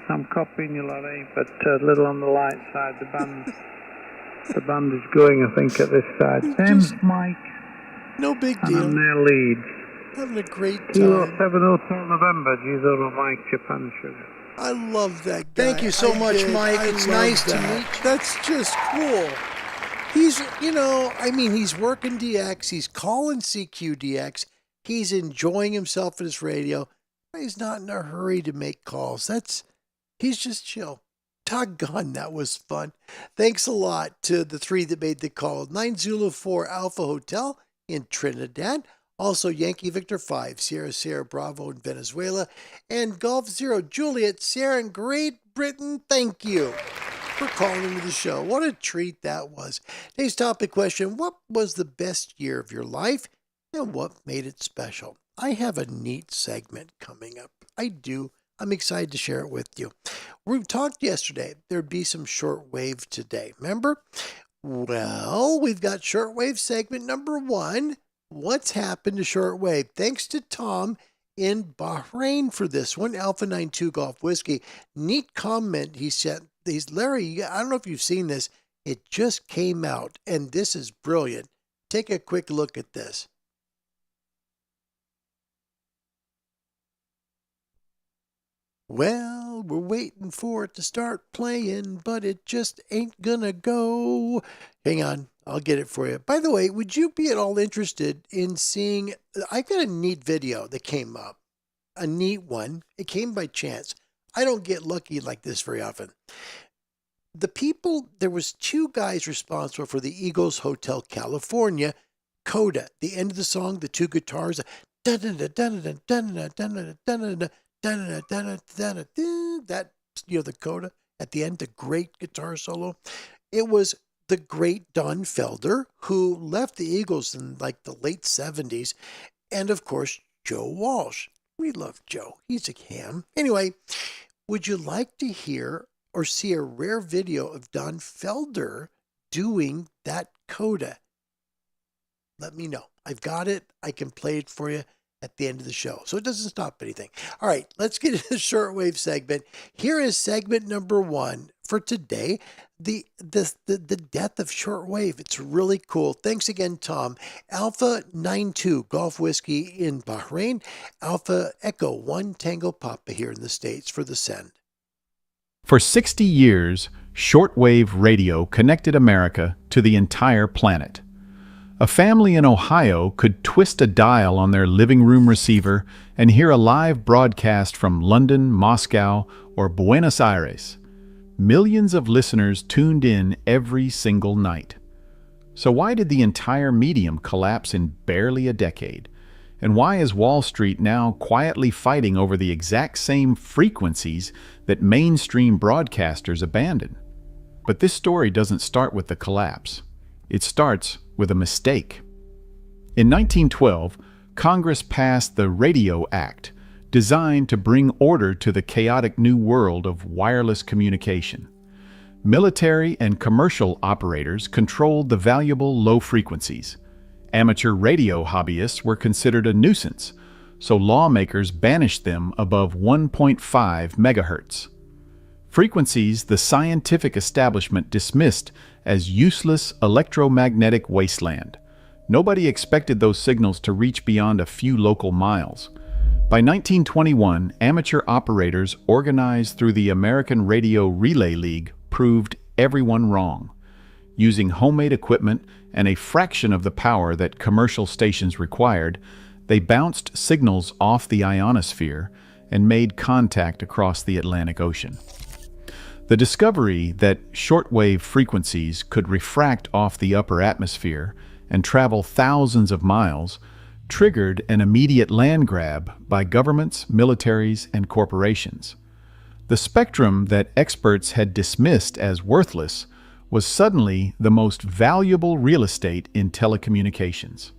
I'm copying you, Larry, but a little on the light side. The band is going, I think, at this side. Thames Mike. No big and deal. I'm near Leeds. Having a great time. Kilo 7 Hotel November. G0 Mike Japan Sugar. I love that guy. Thank you so much, Mike. It's nice to meet you. That's just cool. He's, he's working DX. He's calling CQDX. He's enjoying himself at his radio. He's not in a hurry to make calls. He's just chill. Doggone, that was fun. Thanks a lot to the 3 that made the call. 9 Zulu 4 Alpha Hotel in Trinidad. Also, Yankee Victor 5, Sierra Sierra Bravo in Venezuela, and Golf 0, Juliet Sierra in Great Britain. Thank you for calling into the show. What a treat that was. Today's topic question, what was the best year of your life and what made it special? I have a neat segment coming up. I do. I'm excited to share it with you. We talked yesterday. There'd be some shortwave today. Remember? Well, we've got shortwave segment number 1. What's happened to shortwave? Thanks to Tom in Bahrain for this one. Alpha 92 Golf Whiskey. Neat comment he sent. Larry, I don't know if you've seen this. It just came out, and this is brilliant. Take a quick look at this. Well, we're waiting for it to start playing, but it just ain't gonna go. Hang on, I'll get it for you. By the way, would you be at all interested in seeing, I've got a neat video that came up. A neat one. It came by chance. I don't get lucky like this very often. There was 2 guys responsible for the Eagles Hotel California coda. The end of the song, the 2 guitars, that, the coda at the end, the great guitar solo. It was the great Don Felder, who left the Eagles in like the late 70s, and of course, Joe Walsh. We love Joe. He's a ham. Anyway, would you like to hear or see a rare video of Don Felder doing that coda? Let me know. I've got it. I can play it for you at the end of the show, so it doesn't stop anything. All right, let's get into the shortwave segment. Here is segment number 1 for today, the death of shortwave. It's really cool. Thanks again, Tom. Alpha 92 Golf Whiskey in Bahrain. Alpha Echo 1 Tango Papa here in the States for the send. For 60 years, shortwave radio connected America to the entire planet. A family in Ohio could twist a dial on their living room receiver and hear a live broadcast from London, Moscow, or Buenos Aires. Millions of listeners tuned in every single night. So why did the entire medium collapse in barely a decade? And why is Wall Street now quietly fighting over the exact same frequencies that mainstream broadcasters abandon? But this story doesn't start with the collapse. It starts with a mistake. In 1912, Congress passed the Radio Act, designed to bring order to the chaotic new world of wireless communication. Military and commercial operators controlled the valuable low frequencies. Amateur radio hobbyists were considered a nuisance, so lawmakers banished them above 1.5 megahertz. Frequencies the scientific establishment dismissed as useless electromagnetic wasteland. Nobody expected those signals to reach beyond a few local miles. By 1921, amateur operators organized through the American Radio Relay League proved everyone wrong. Using homemade equipment and a fraction of the power that commercial stations required, they bounced signals off the ionosphere and made contact across the Atlantic Ocean. The discovery that shortwave frequencies could refract off the upper atmosphere and travel thousands of miles triggered an immediate land grab by governments, militaries, and corporations. The spectrum that experts had dismissed as worthless was suddenly the most valuable real estate in telecommunications.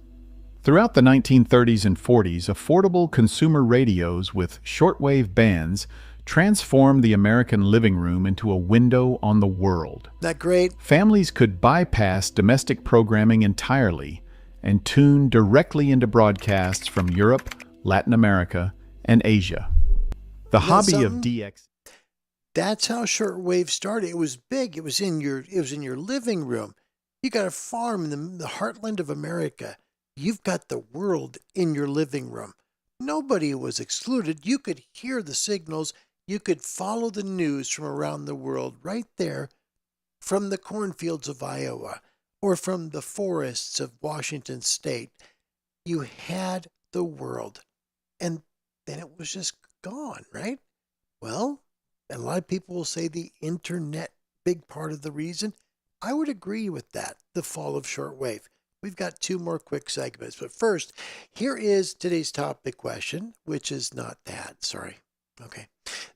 Throughout the 1930s and 40s, affordable consumer radios with shortwave bands transformed the American living room into a window on the world. That great? Families could bypass domestic programming entirely and tune directly into broadcasts from Europe, Latin America, and Asia. The hobby of DX. That's how shortwave started. It was big. It was in your living room. You got a farm in the heartland of America. You've got the world in your living room. Nobody was excluded. You could hear the signals. You could follow the news from around the world right there from the cornfields of Iowa or from the forests of Washington State. You had the world. And then it was just gone, right? Well, a lot of people will say the internet, big part of the reason. I would agree with that, the fall of shortwave. We've got two more quick segments. But first, here is today's topic question, which is not that, sorry. Okay.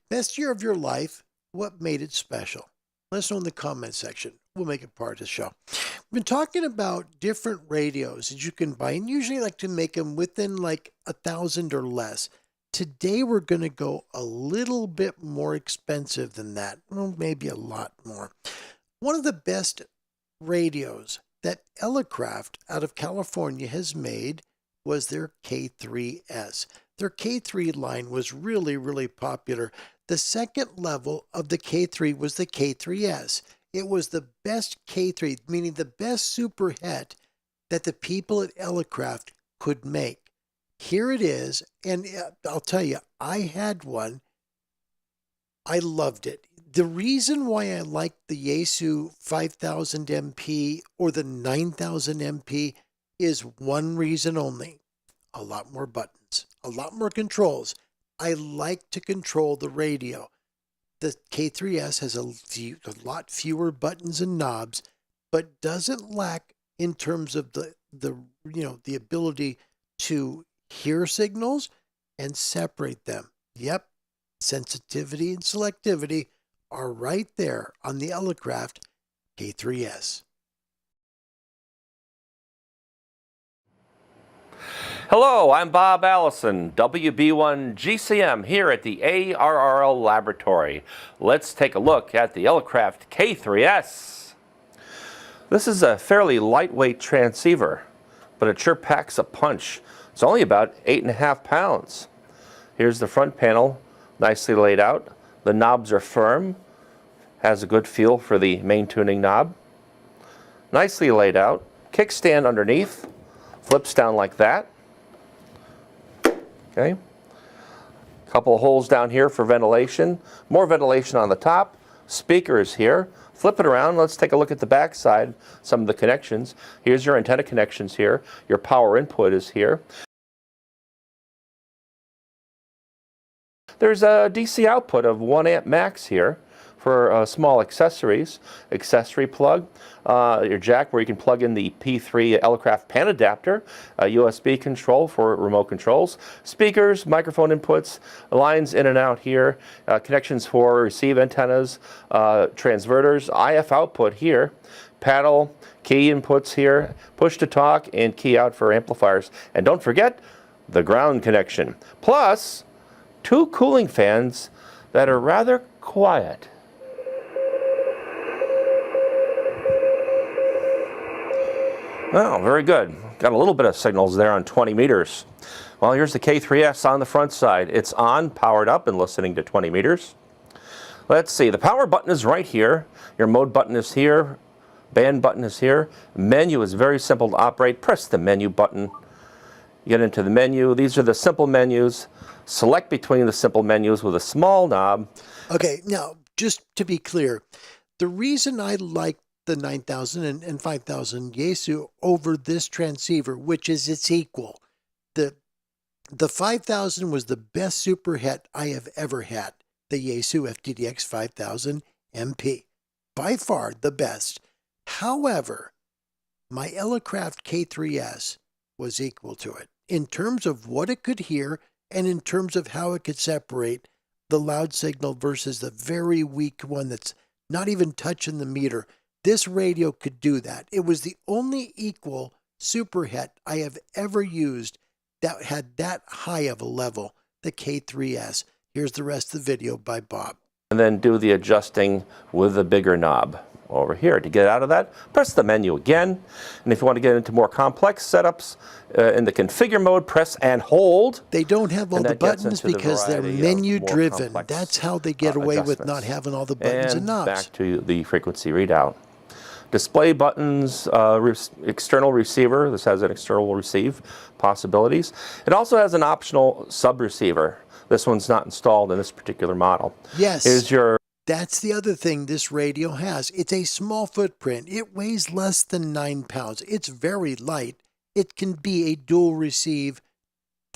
Best year of your life, what made it special? Let us know in the comment section. We'll make it part of the show. We've been talking about different radios that you can buy, and usually I like to make them within like 1,000 or less. Today we're going to go a little bit more expensive than that. Well, maybe a lot more. One of the best radios that Elecraft out of California has made was their K3S. Their K3 line was really, really popular. The second level of the K3 was the K3S. It was the best K3, meaning the best superhet that the people at Elecraft could make. Here it is, and I'll tell you, I had one. I loved it. The reason why I liked the Yaesu 5000 MP or the 9000 MP is one reason only. A lot more buttons, a lot more controls. I like to control the radio. The K3S has a lot fewer buttons and knobs, but doesn't lack in terms of the ability to hear signals and separate them. Yep, sensitivity and selectivity are right there on the Elecraft K3S. Hello, I'm Bob Allison, WB1 GCM here at the ARRL Laboratory. Let's take a look at the Elecraft K3S. This is a fairly lightweight transceiver, but it sure packs a punch. It's only about 8.5 pounds. Here's the front panel, nicely laid out. The knobs are firm, Has a good feel for the main tuning knob. Nicely laid out. Kickstand underneath. Flips down like that. Okay. Couple of holes down here for ventilation. More ventilation on the top. Speakers here. Flip it around. Let's take a look at the back side. Some of the connections. Here's your antenna connections here. Your power input is here. There's a DC output of 1 amp max here for small accessories. Accessory plug, your jack where you can plug in the P3 Elecraft pan adapter, USB control for remote controls, speakers, microphone inputs, lines in and out here, connections for receive antennas, transverters, IF output here, paddle, key inputs here, push to talk, and key out for amplifiers. And don't forget the ground connection. Plus, 2 cooling fans that are rather quiet. Oh, very good. Got a little bit of signals there on 20 meters. Well, here's the K3S on the front side. It's on, powered up, and listening to 20 meters. Let's see. The power button is right here. Your mode button is here. Band button is here. Menu is very simple to operate. Press the menu button. Get into the menu. These are the simple menus. Select between the simple menus with a small knob. Okay, now, just to be clear, the reason I like the 9000 and 5000 Yaesu over this transceiver, which is its equal, the 5000 was the best superhet I have ever had, the Yaesu FTDX 5000 MP. By far the best. However, my Elecraft K3S was equal to it in terms of what it could hear and in terms of how it could separate the loud signal versus the very weak one that's not even touching the meter. This radio could do that. It was the only equal superhet I have ever used that had that high of a level, the K3S. Here's the rest of the video by Bob. And then do the adjusting with the bigger knob over here. To get out of that, press the menu again. And if you want to get into more complex setups, in the configure mode, press and hold. They don't have all the buttons because they're menu driven. That's how they get away with not having all the buttons and knobs. Back to the frequency readout. Display buttons, external receiver. This has an external receive possibilities. It also has an optional sub receiver. This one's not installed in this particular model. Yes. Is your That's the other thing this radio has. It's a small footprint. It weighs less than 9 pounds. It's very light. It can be a dual receive,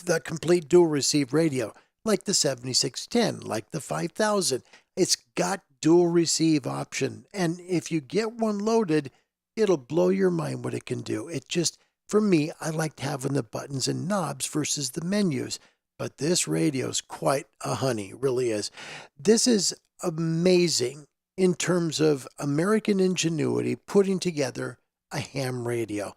the complete dual receive radio, like the 7610, like the 5000. It's got dual receive option. And if you get one loaded, it'll blow your mind what it can do. It just, for me, I liked having the buttons and knobs versus the menus. But this radio's quite a honey, really is. This is amazing in terms of American ingenuity putting together a ham radio.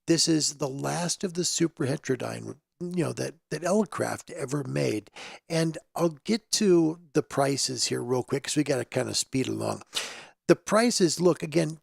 This is the last of the super heterodyne, that Elecraft ever made. And I'll get to the prices here real quick because we got to kind of speed along. The prices, look, again,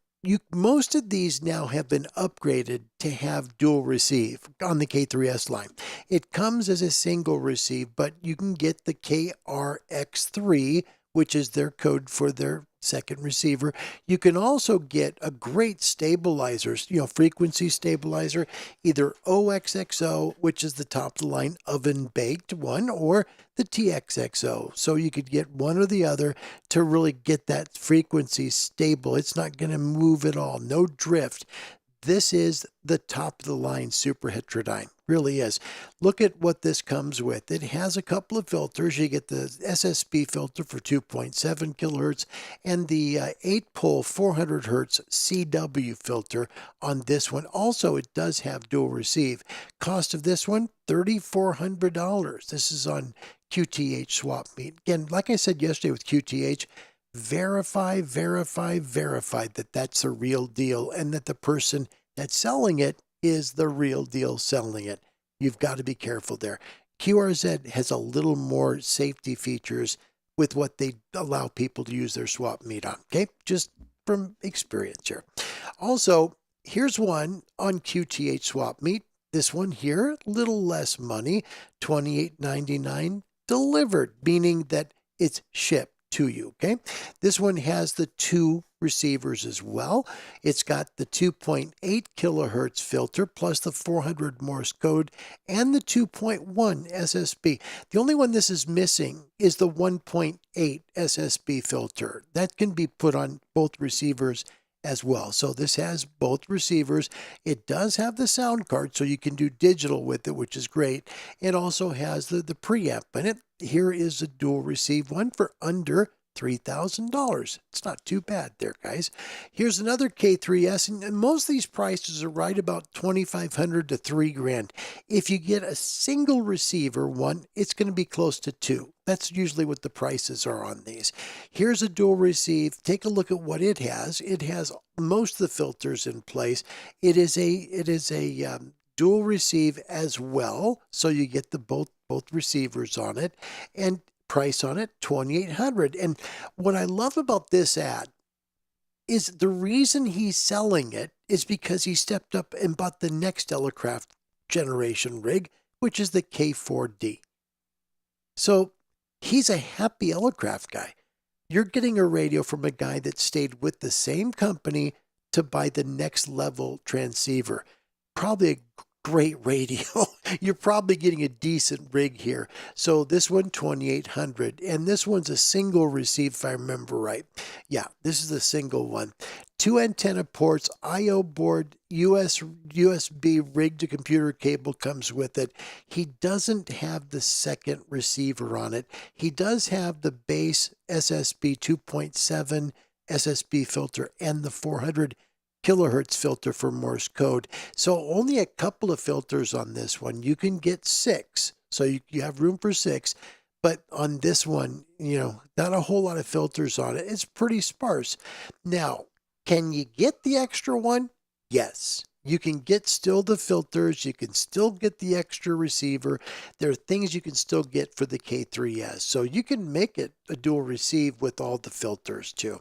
most of these now have been upgraded to have dual receive on the K3S line. It comes as a single receive, but you can get the KRX3, which is their code for their second receiver. You can also get a great stabilizer, frequency stabilizer, either OXXO, which is the top of the line oven-baked one, or the TXXO. So you could get one or the other to really get that frequency stable. It's not going to move at all, no drift. This is the top of the line super heterodyne, really is. Look at what this comes with. It has a couple of filters. You get the SSB filter for 2.7 kilohertz and the 8-pole 400 hertz CW filter on this one. Also, it does have dual receive. Cost of this one, $3,400. This is on QTH Swap Meet. Again, like I said yesterday with QTH, verify that that's the real deal and that the person that's selling it is the real deal selling it. You've got to be careful there. QRZ has a little more safety features with what they allow people to use their swap meet on. Okay, just from experience here. Also, here's one on QTH Swap Meet. This one here, little less money, $28.99 delivered, meaning that it's shipped to you, okay? This one has the 2 receivers as well. It's got the 2.8 kilohertz filter plus the 400 Morse code and the 2.1 SSB. The only one this is missing is the 1.8 SSB filter. That can be put on both receivers as well. So this has both receivers. It does have the sound card, so you can do digital with it, which is great. It also has the preamp in it. Here is a dual receive one for under $3,000. It's not too bad there, guys. Here's another K3S, and most of these prices are right about $2,500 to $3,000. If you get a single receiver one, it's going to be close to $2,000. That's usually what the prices are on these. Here's a dual receive. Take a look at what it has. It has most of the filters in place. It is a dual receive as well, so you get the both receivers on it, and price on it $2,800. And what I love about this ad is the reason he's selling it is because he stepped up and bought the next Elecraft generation rig, which is the K4D. So he's a happy Elecraft guy. You're getting a radio from a guy that stayed with the same company to buy the next level transceiver. Probably a great radio. You're probably getting a decent rig here. So this one, $2,800. And this one's a single receive, if I remember right. Yeah, this is the single one. 2 antenna ports, I/O board, USB rig to computer cable comes with it. He doesn't have the second receiver on it. He does have the base SSB 2.7 SSB filter and the 400 kilohertz filter for Morse code. So only a couple of filters on this one. You can get 6. So you have room for 6. But on this one, not a whole lot of filters on it. It's pretty sparse. Now, can you get the extra one? Yes. You can get still the filters. You can still get the extra receiver. There are things you can still get for the K3S. So you can make it a dual receive with all the filters too.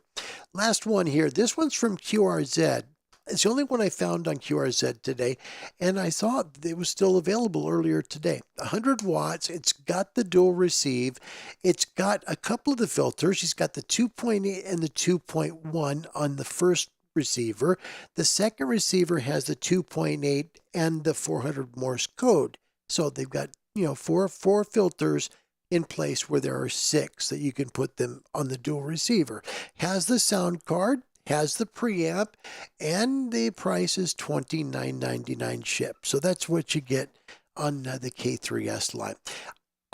Last one here. This one's from QRZ. It's the only one I found on QRZ today, and I thought it was still available earlier today. 100 watts. It's got the dual receive. It's got a couple of the filters. He's got the 2.8 and the 2.1 on the first receiver. The second receiver has the 2.8 and the 400 Morse code. So they've got, four filters in place where there are 6 that you can put them on the dual receiver. Has the sound card, has the preamp, and the price is $29.99 ship. So that's what you get on the K3S line.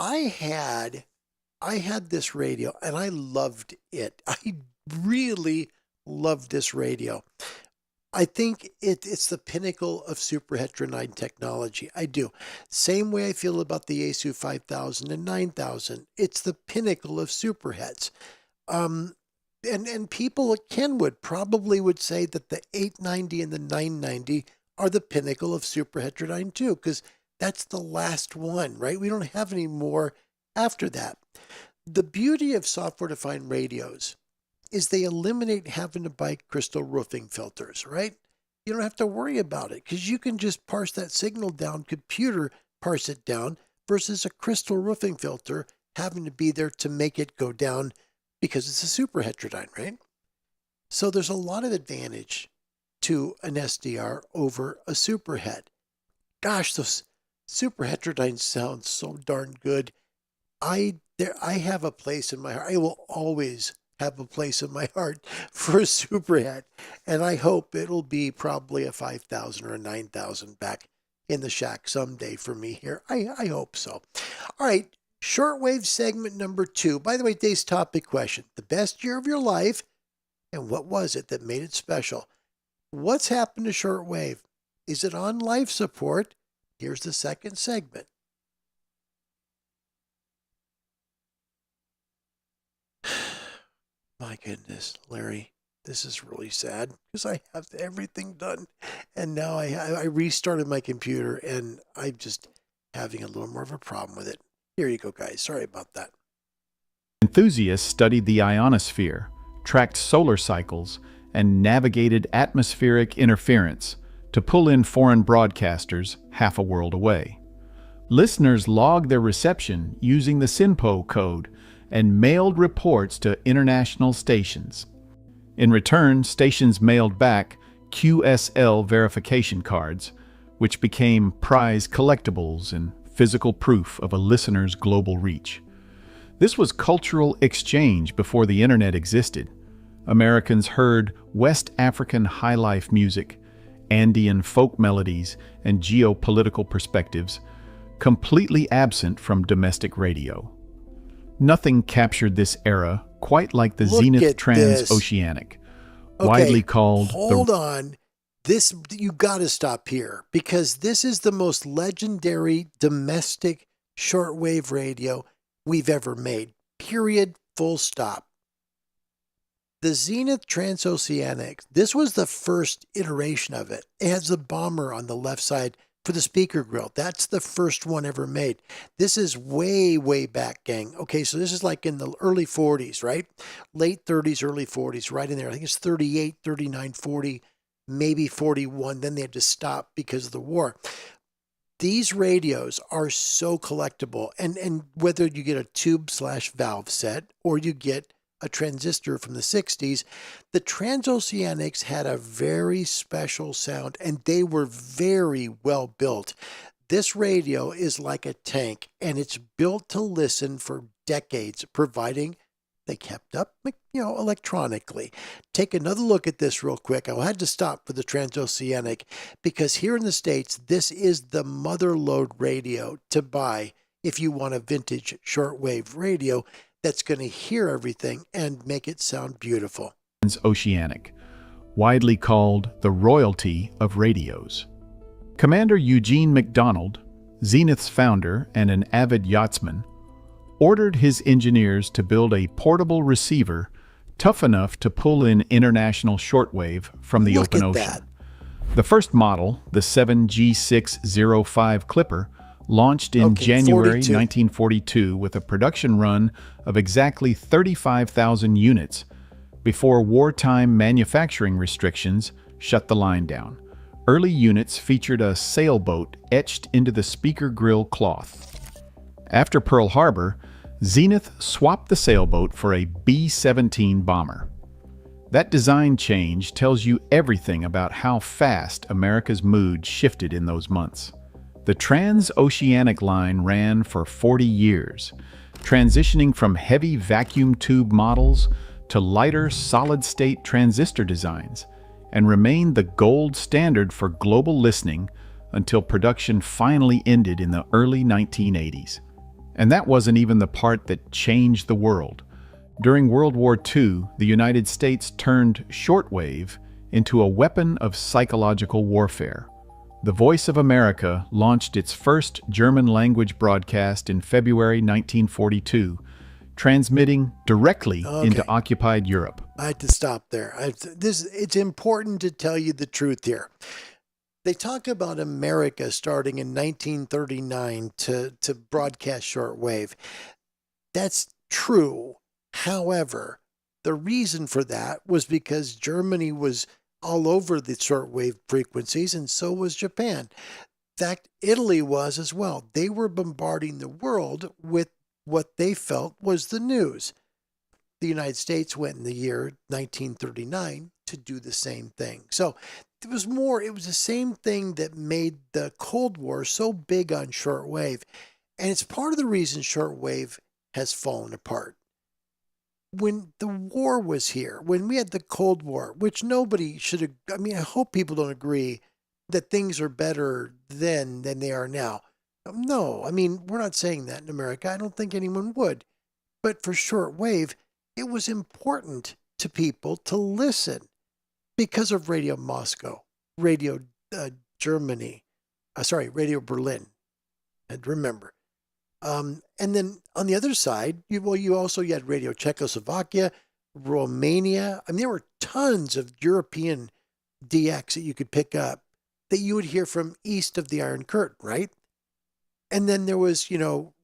I had this radio and I loved it. I really loved this radio. I think it's the pinnacle of super heterodyne technology. I do. Same way I feel about the ASU 5000 and 9000. It's the pinnacle of superhets. And people at Kenwood probably would say that the 890 and the 990 are the pinnacle of super heterodyne too, because that's the last one, right? We don't have any more after that. The beauty of software-defined radios is they eliminate having to buy crystal roofing filters, right? You don't have to worry about it because you can just parse that signal down, computer parse it down, versus a crystal roofing filter having to be there to make it go down because it's a super heterodyne, right? So there's a lot of advantage to an SDR over a superhet. Gosh, those super heterodynes sound so darn good. I have a place in my heart. I will always have a place in my heart for a superhet, and I hope it'll be probably a 5,000 or a 9,000 back in the shack someday for me here. I hope so. All right, shortwave segment number 2. By the way, today's topic question: the best year of your life, and what was it that made it special? What's happened to shortwave? Is it on life support? Here's the second segment. My goodness, Larry, this is really sad because I have everything done. And now I restarted my computer and I'm just having a little more of a problem with it. Here you go, guys. Sorry about that. Enthusiasts studied the ionosphere, tracked solar cycles, and navigated atmospheric interference to pull in foreign broadcasters half a world away. Listeners logged their reception using the SINPO code and mailed reports to international stations. In return, stations mailed back QSL verification cards, which became prize collectibles and physical proof of a listener's global reach. This was cultural exchange before the internet existed. Americans heard West African highlife music, Andean folk melodies, and geopolitical perspectives, completely absent from domestic radio. Nothing captured this era quite like the Zenith Transoceanic, widely called Hold on. This, you got to stop here, because this is the most legendary domestic shortwave radio we've ever made. Period. Full stop. The Zenith Transoceanic, this was the first iteration of it. It has the bomber on the left side for the speaker grill. That's the first one ever made. This is way, way back, gang. Okay, so this is like in the early 40s, right? Late 30s, early 40s, right in there. I think it's 38, 39, 40, maybe 41. Then they had to stop because of the war. These radios are so collectible. And whether you get a tube/valve set or you get a transistor from the 60s, the Transoceanics had a very special sound, and they were very well built. This radio is like a tank, and it's built to listen for decades, providing they kept up, electronically. Take another look at this real quick. I had to stop for the Transoceanic because here in the States, this is the mother lode radio to buy if you want a vintage shortwave radio that's going to hear everything and make it sound beautiful. Oceanic, widely called the royalty of radios. Commander Eugene McDonald, Zenith's founder and an avid yachtsman, ordered his engineers to build a portable receiver tough enough to pull in international shortwave from the open ocean. That. The first model, the 7G605 Clipper, launched in January 1942 with a production run of exactly 35,000 units before wartime manufacturing restrictions shut the line down. Early units featured a sailboat etched into the speaker grill cloth. After Pearl Harbor, Zenith swapped the sailboat for a B-17 bomber. That design change tells you everything about how fast America's mood shifted in those months. The Transoceanic line ran for 40 years, transitioning from heavy vacuum tube models to lighter solid-state transistor designs, and remained the gold standard for global listening until production finally ended in the early 1980s. And that wasn't even the part that changed the world. During World War II, the United States turned shortwave into a weapon of psychological warfare. The Voice of America launched its first German-language broadcast in February 1942, transmitting directly into occupied Europe. I had to stop there. It's important to tell you the truth here. They talk about America starting in 1939 to broadcast shortwave. That's true. However, the reason for that was because Germany was all over the shortwave frequencies, and so was Japan. In fact, Italy was as well. They were bombarding the world with what they felt was the news. The United States went in the year 1939 to do the same thing. So it was the same thing that made the Cold War so big on shortwave. And it's part of the reason shortwave has fallen apart. When the war was here, when we had the Cold War, which nobody should have, I hope people don't agree that things are better then than they are now. No, we're not saying that in America. I don't think anyone would. But for shortwave, it was important to people to listen because of Radio Moscow, Radio Germany, Radio Berlin. And remember. And then on the other side, you had Radio Czechoslovakia, Romania. There were tons of European DX that you could pick up that you would hear from east of the Iron Curtain, right? And then there was,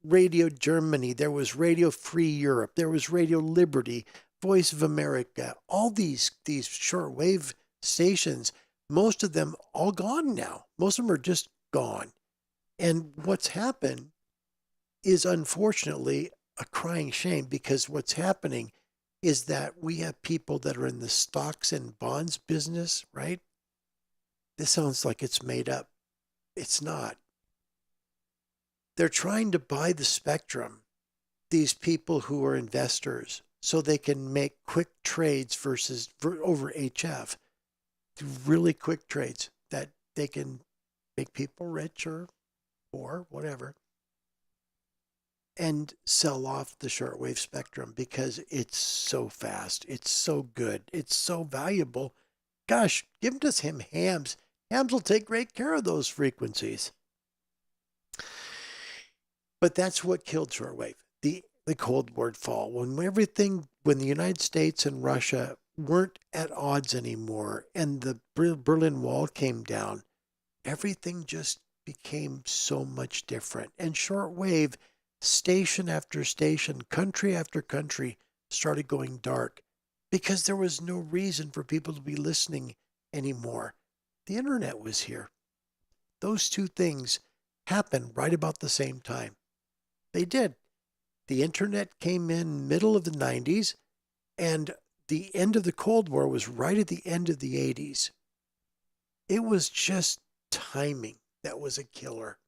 Radio Germany, there was Radio Free Europe, there was Radio Liberty, Voice of America, all these shortwave stations, most of them all gone now. Most of them are just gone. And what's happened is, unfortunately, a crying shame, because what's happening is that we have people that are in the stocks and bonds business, right? This sounds like it's made up. It's not. They're trying to buy the spectrum, these people who are investors, so they can make quick trades over HF, really quick trades that they can make people rich or whatever, and sell off the shortwave spectrum because it's so fast, it's so good, it's so valuable. Gosh, give us him hams. Hams will take great care of those frequencies. But that's what killed shortwave. The Cold War fall, when the United States and Russia weren't at odds anymore, and the Berlin Wall came down, everything just became so much different. And shortwave, station after station, country after country, started going dark because there was no reason for people to be listening anymore. The internet was here. Those two things happened right about the same time. They did. The internet came in middle of the 90s, and the end of the Cold War was right at the end of the 80s. It was just timing that was a killer.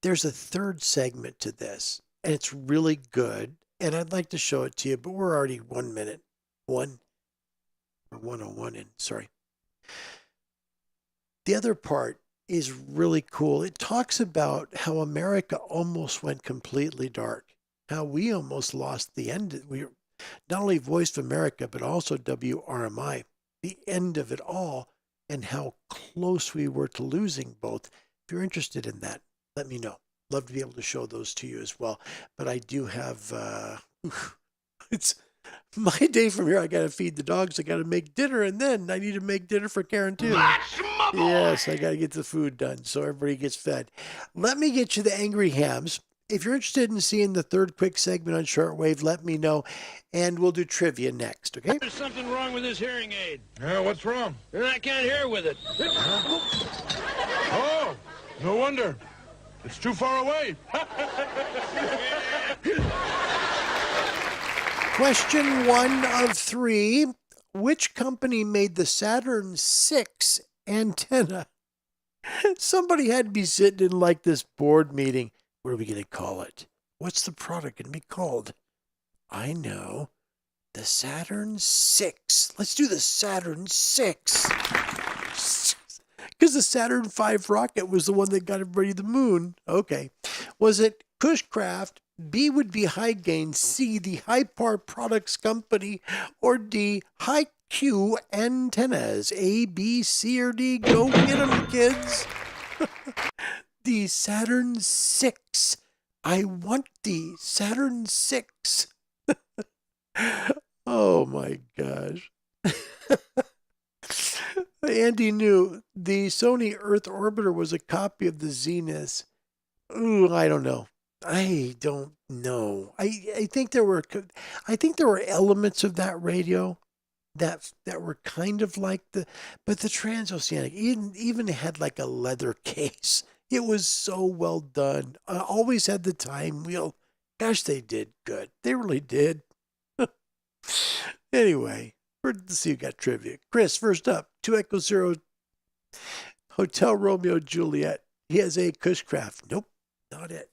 There's a third segment to this, and it's really good, and I'd like to show it to you, but we're already 1 minute. 101 in, sorry. The other part is really cool. It talks about how America almost went completely dark, how we almost lost the end. We not only Voice of America, but also WRMI, the end of it all, and how close we were to losing both. If you're interested in that, let me know. Love to be able to show those to you as well. But I do have, it's my day from here. I got to feed the dogs. I got to make dinner, and then I need to make dinner for Karen too. Yes, I got to get the food done so everybody gets fed. Let me get you the Angry Hams. If you're interested in seeing the third quick segment on shortwave, let me know, and we'll do trivia next, okay? There's something wrong with this hearing aid. Yeah, what's wrong? I can't hear with it. Oh, no wonder. It's too far away. Question 1 of 3. Which company made the Saturn VI antenna? Somebody had to be sitting in like this board meeting. What are we going to call it? What's the product going to be called? I know. The Saturn VI. Let's do the Saturn VI. Because the Saturn V rocket was the one that got everybody to the moon. Okay. Was it Cushcraft? B would be High Gain. C, the High Power Products Company. Or D, High Q Antennas. A, B, C, or D. Go get them, kids. The Saturn VI. I want the Saturn VI. Oh my gosh. Andy knew the Sony Earth Orbiter was a copy of the Zenith. Ooh, I don't know. I think there were elements of that radio that were kind of like but the Transoceanic even had like a leather case. It was so well done. Always had the time wheel. Gosh, they did good. They really did. Anyway, let's see who got trivia. Chris, first up, 2 Echo 0 Hotel Romeo Juliet. He has a Cushcraft. Nope, not it.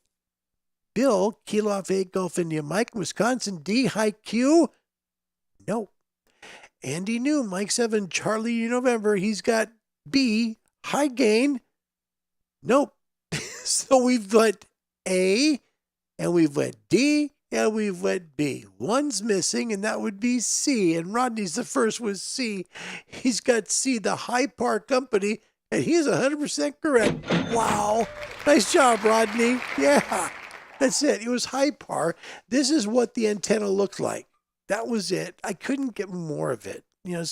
Bill, Kilo Off 8 Golf India Mike, Wisconsin. D, High Q. Nope. Andy New, Mike 7 Charlie November. He's got B, High Gain. Nope. So we've let A, and we've let D, and we've let B. One's missing, and that would be C. And Rodney's the first with C. He's got C, the High Power Company, and he's 100% correct. Wow. Nice job, Rodney. Yeah. That's it. It was High Power. This is what the antenna looked like. That was it. I couldn't get more of it. You know,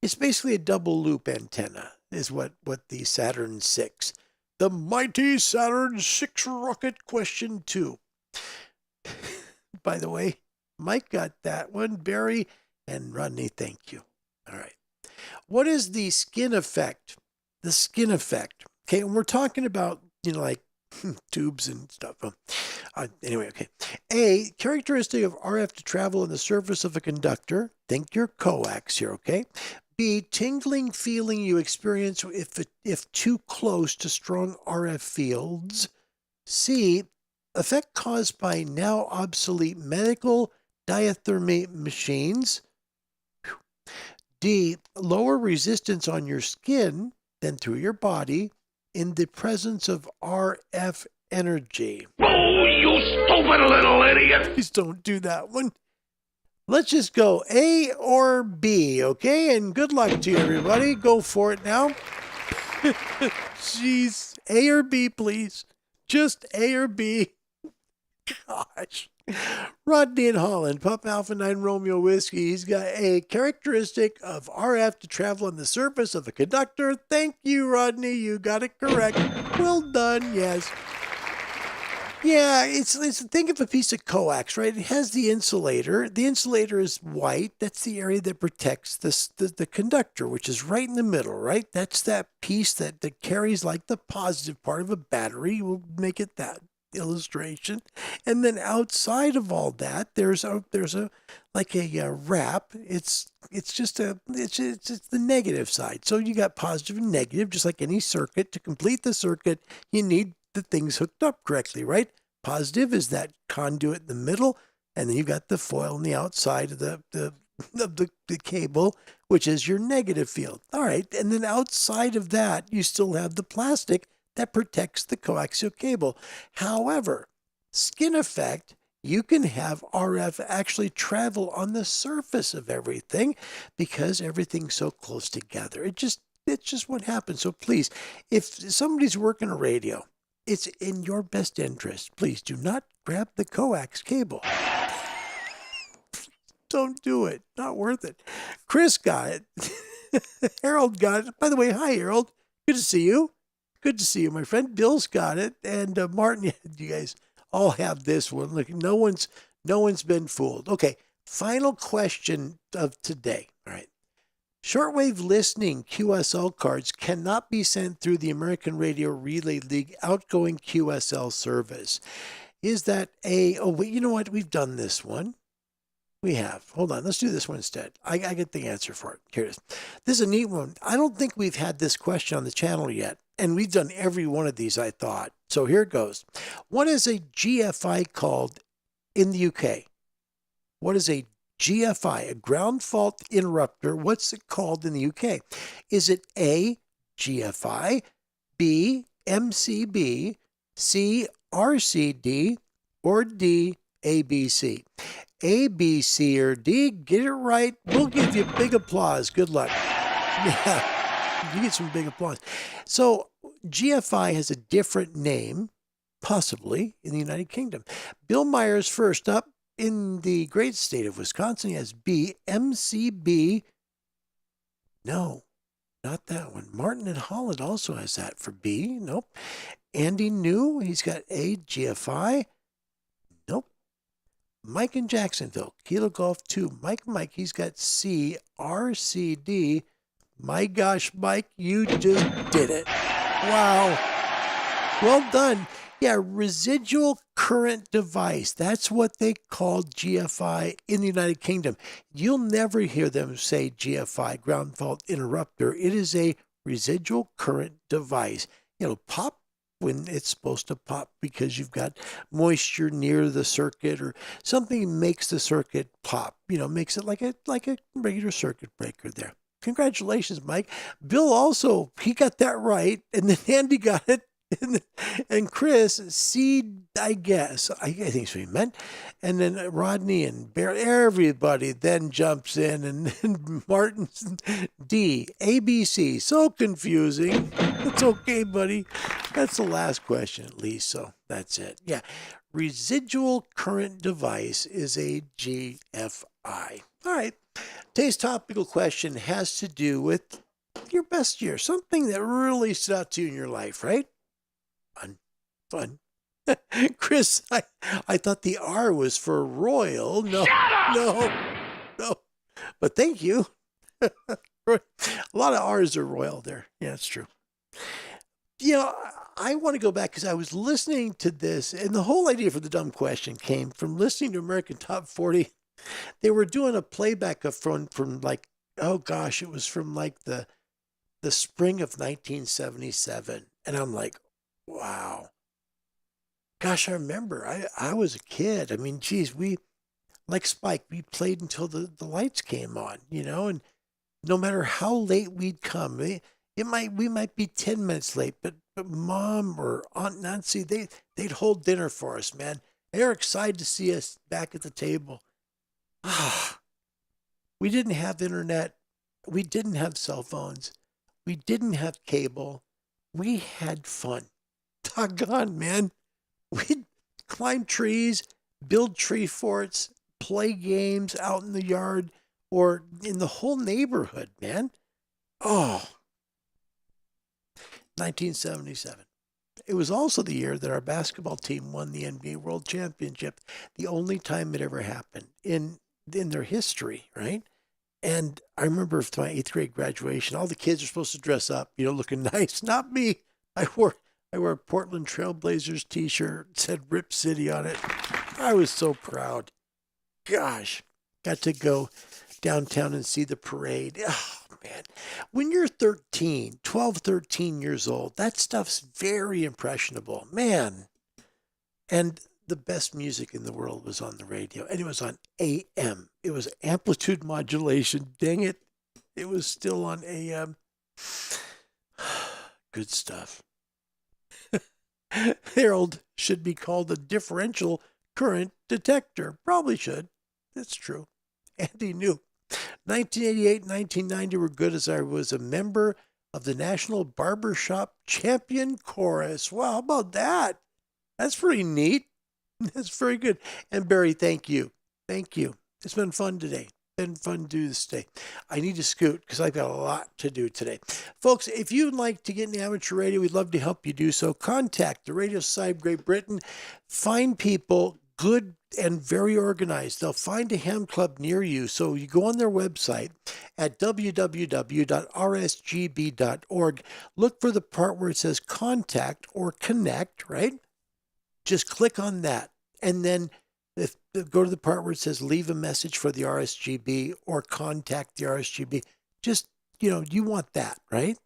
it's basically a double loop antenna is what the Saturn VI. The mighty Saturn VI rocket, question 2. By the way, Mike got that one. Barry and Rodney, thank you. All right. What is the skin effect? The skin effect. Okay, and we're talking about, like tubes and stuff. Anyway, okay. A, characteristic of RF to travel on the surface of a conductor. Think your coax here, okay? B, tingling feeling you experience if too close to strong RF fields. C, effect caused by now obsolete medical diathermy machines. D, lower resistance on your skin than through your body in the presence of RF energy. Oh, you stupid little idiot! Please don't do that one. Let's just go A or B, okay? And good luck to you, everybody. Go for it now. Jeez. A or B, please. Just A or B. Gosh. Rodney in Holland, Pup Alpha 9 Romeo Whiskey. He's got a characteristic of RF to travel on the surface of a conductor. Thank you, Rodney. You got it correct. Well done. Yes. Yeah, it's think of a piece of coax, right? It has the insulator. The insulator is white. That's the area that protects the conductor, which is right in the middle, right? That's that piece that carries like the positive part of a battery. We'll make it that illustration. And then outside of all that, there's a like a wrap. It's the negative side. So you got positive and negative, just like any circuit. To complete the circuit, you need the things hooked up correctly, right? Positive is that conduit in the middle, and then you've got the foil on the outside of the cable, which is your negative field. All right, and then outside of that, you still have the plastic that protects the coaxial cable. However, skin effect, you can have RF actually travel on the surface of everything because everything's so close together. It's just what happens. So please, if somebody's working a radio, it's in your best interest. Please do not grab the coax cable. Don't do it. Not worth it. Chris got it. Harold got it. By the way, hi, Harold. Good to see you. Good to see you, my friend. Bill's got it. And Martin, you guys all have this one. Look, no one's been fooled. Okay, final question of today. All right. Shortwave listening QSL cards cannot be sent through the American Radio Relay League outgoing QSL service. Is that wait, you know what? We've done this one. We have. Hold on. Let's do this one instead. I get the answer for it. Here it is. This is a neat one. I don't think we've had this question on the channel yet. And we've done every one of these, I thought. So here it goes. What is a GFI called in the UK? What is a GFI, a ground fault interrupter? What's it called in the UK? Is it A, GFI, B, MCB, C, RCD, or D, ABC? A, B, C, or D? Get it right. We'll give you big applause. Good luck. Yeah, you get some big applause. So GFI has a different name, possibly, in the United Kingdom. Bill Myers first up. In the great state of Wisconsin, he has B, MCB. No, not that one. Martin in Holland also has that for B. Nope. Andy New, he's got A, GFI. Nope. Mike in Jacksonville, Kilo Golf 2. Mike, he's got C, RCD. My gosh, Mike, you just did it. Wow. Well done. Yeah, residual current device. That's what they call GFI in the United Kingdom. You'll never hear them say GFI, ground fault interrupter. It is a residual current device. It'll pop when it's supposed to pop because you've got moisture near the circuit or something makes the circuit pop. Makes it like a regular circuit breaker there. Congratulations, Mike. Bill also, he got that right, and then Andy got it. And Chris, C, I guess. I think that's what he meant. And then Rodney and Bear, everybody then jumps in. And then Martin's D, ABC. So confusing. It's okay, buddy. That's the last question, at least. So that's it. Yeah. Residual current device is a GFI. All right. Today's topical question has to do with your best year. Something that really stood out to you in your life, right? Fun. Chris, I thought the R was for royal. No. But thank you. A lot of R's are royal there. Yeah, it's true. I want to go back because I was listening to this, and the whole idea for the dumb question came from listening to American Top 40. They were doing a playback of from like, oh gosh, it was from like the spring of 1977. And I'm like, wow. Gosh, I remember. I was a kid. I mean, geez, we, like Spike, we played until the lights came on, you know, and no matter how late we'd come, we might be 10 minutes late, but Mom or Aunt Nancy, they'd hold dinner for us, man. They were excited to see us back at the table. We didn't have internet. We didn't have cell phones. We didn't have cable. We had fun. Doggone, man. We'd climb trees, build tree forts, play games out in the yard or in the whole neighborhood, man. Oh, 1977. It was also the year that our basketball team won the NBA World Championship, the only time it ever happened in their history, right? And I remember for my 8th grade graduation, all the kids are supposed to dress up, you know, looking nice. Not me. I wore a Portland Trailblazers t-shirt, said Rip City on it. I was so proud. Gosh, got to go downtown and see the parade. Oh, man. When you're 12, 13 years old, that stuff's very impressionable. Man. And the best music in the world was on the radio, and it was on AM. It was amplitude modulation. Dang it. It was still on AM. Good stuff. Harold should be called a differential current detector. Probably should. That's true. Andy knew. 1988 and 1990 were good as I was a member of the National Barbershop Champion Chorus. Wow, how about that? That's pretty neat. That's very good. And Barry, thank you. Thank you. It's been fun today. Been fun to do this today. I need to scoot because I've got a lot to do today. Folks, if you'd like to get into amateur radio, we'd love to help you do so. Contact the Radio Society of Great Britain. Find people good and very organized. They'll find a ham club near you. So you go on their website at www.rsgb.org. Look for the part where it says contact or connect, right? Just click on that. And then go to the part where it says leave a message for the RSGB or contact the RSGB. Just, you want that, right?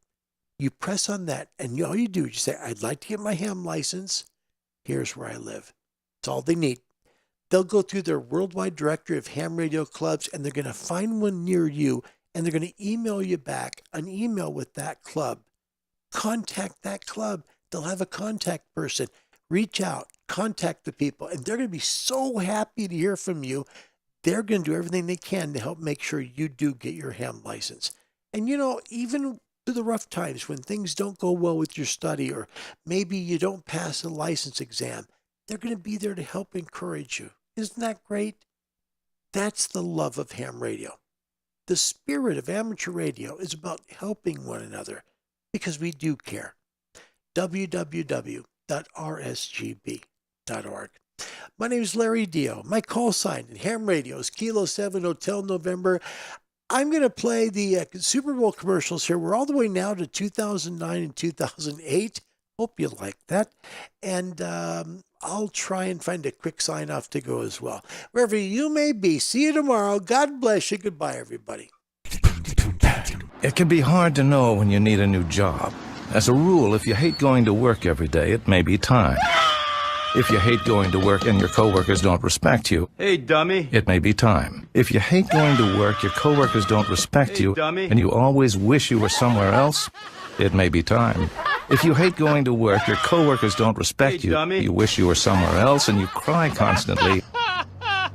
You press on that and all you do is you say, I'd like to get my ham license. Here's where I live. That's all they need. They'll go through their worldwide directory of ham radio clubs and they're going to find one near you and they're going to email you back an email with that club. Contact that club. They'll have a contact person. Reach out, contact the people, and they're going to be so happy to hear from you. They're going to do everything they can to help make sure you do get your ham license. And, even through the rough times when things don't go well with your study or maybe you don't pass a license exam, they're going to be there to help encourage you. Isn't that great? That's the love of ham radio. The spirit of amateur radio is about helping one another because we do care. www.rsgb.org. My name is Larry Dio. My call sign in ham radio is Kilo 7 Hotel November. I'm going to play the Super Bowl commercials here. We're all the way now to 2009 and 2008. Hope you like that. And I'll try and find a quick sign off to go as well. Wherever you may be, see you tomorrow. God bless you. Goodbye, everybody. It can be hard to know when you need a new job. As a rule, if you hate going to work every day, it may be time. If you hate going to work and your coworkers don't respect you, hey, dummy, it may be time. If you hate going to work, your coworkers don't respect you, dummy, and you always wish you were somewhere else, it may be time. If you hate going to work, your coworkers don't respect you, dummy, you wish you were somewhere else, and you cry constantly,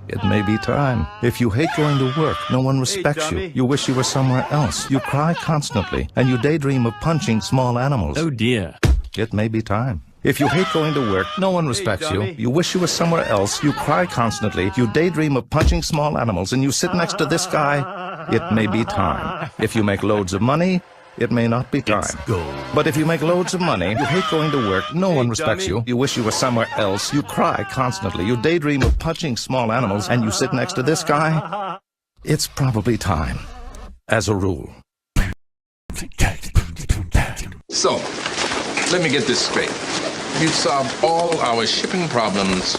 it may be time. If you hate going to work, no one respects you. You wish you were somewhere else. You cry constantly, and you daydream of punching small animals. Oh, dear. It may be time. If you hate going to work, no one respects you. You wish you were somewhere else. You cry constantly. You daydream of punching small animals, and you sit next to this guy. It may be time. If you make loads of money, it may not be time. But if you make loads of money, you hate going to work, no one respects you. You wish you were somewhere else. You cry constantly. You daydream of punching small animals, and you sit next to this guy. It's probably time. As a rule. So, let me get this straight. You've solved all our shipping problems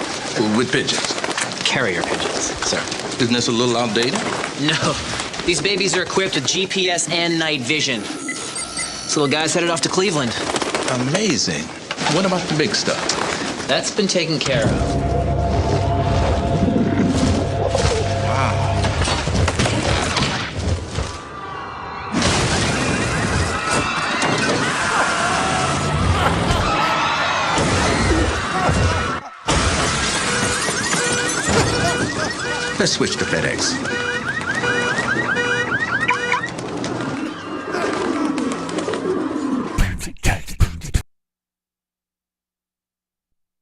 with pigeons. Carrier pigeons, sir. Isn't this a little outdated? No. These babies are equipped with GPS and night vision. This little guy's headed off to Cleveland. Amazing. What about the big stuff? That's been taken care of. Let's switch to FedEx.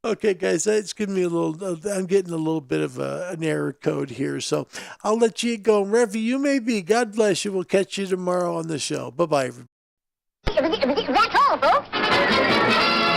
Okay, guys, that's giving me a little. I'm getting a little bit of an error code here, so I'll let you go wherever you may be. God bless you. We'll catch you tomorrow on the show. Bye bye, everybody. That's all, folks.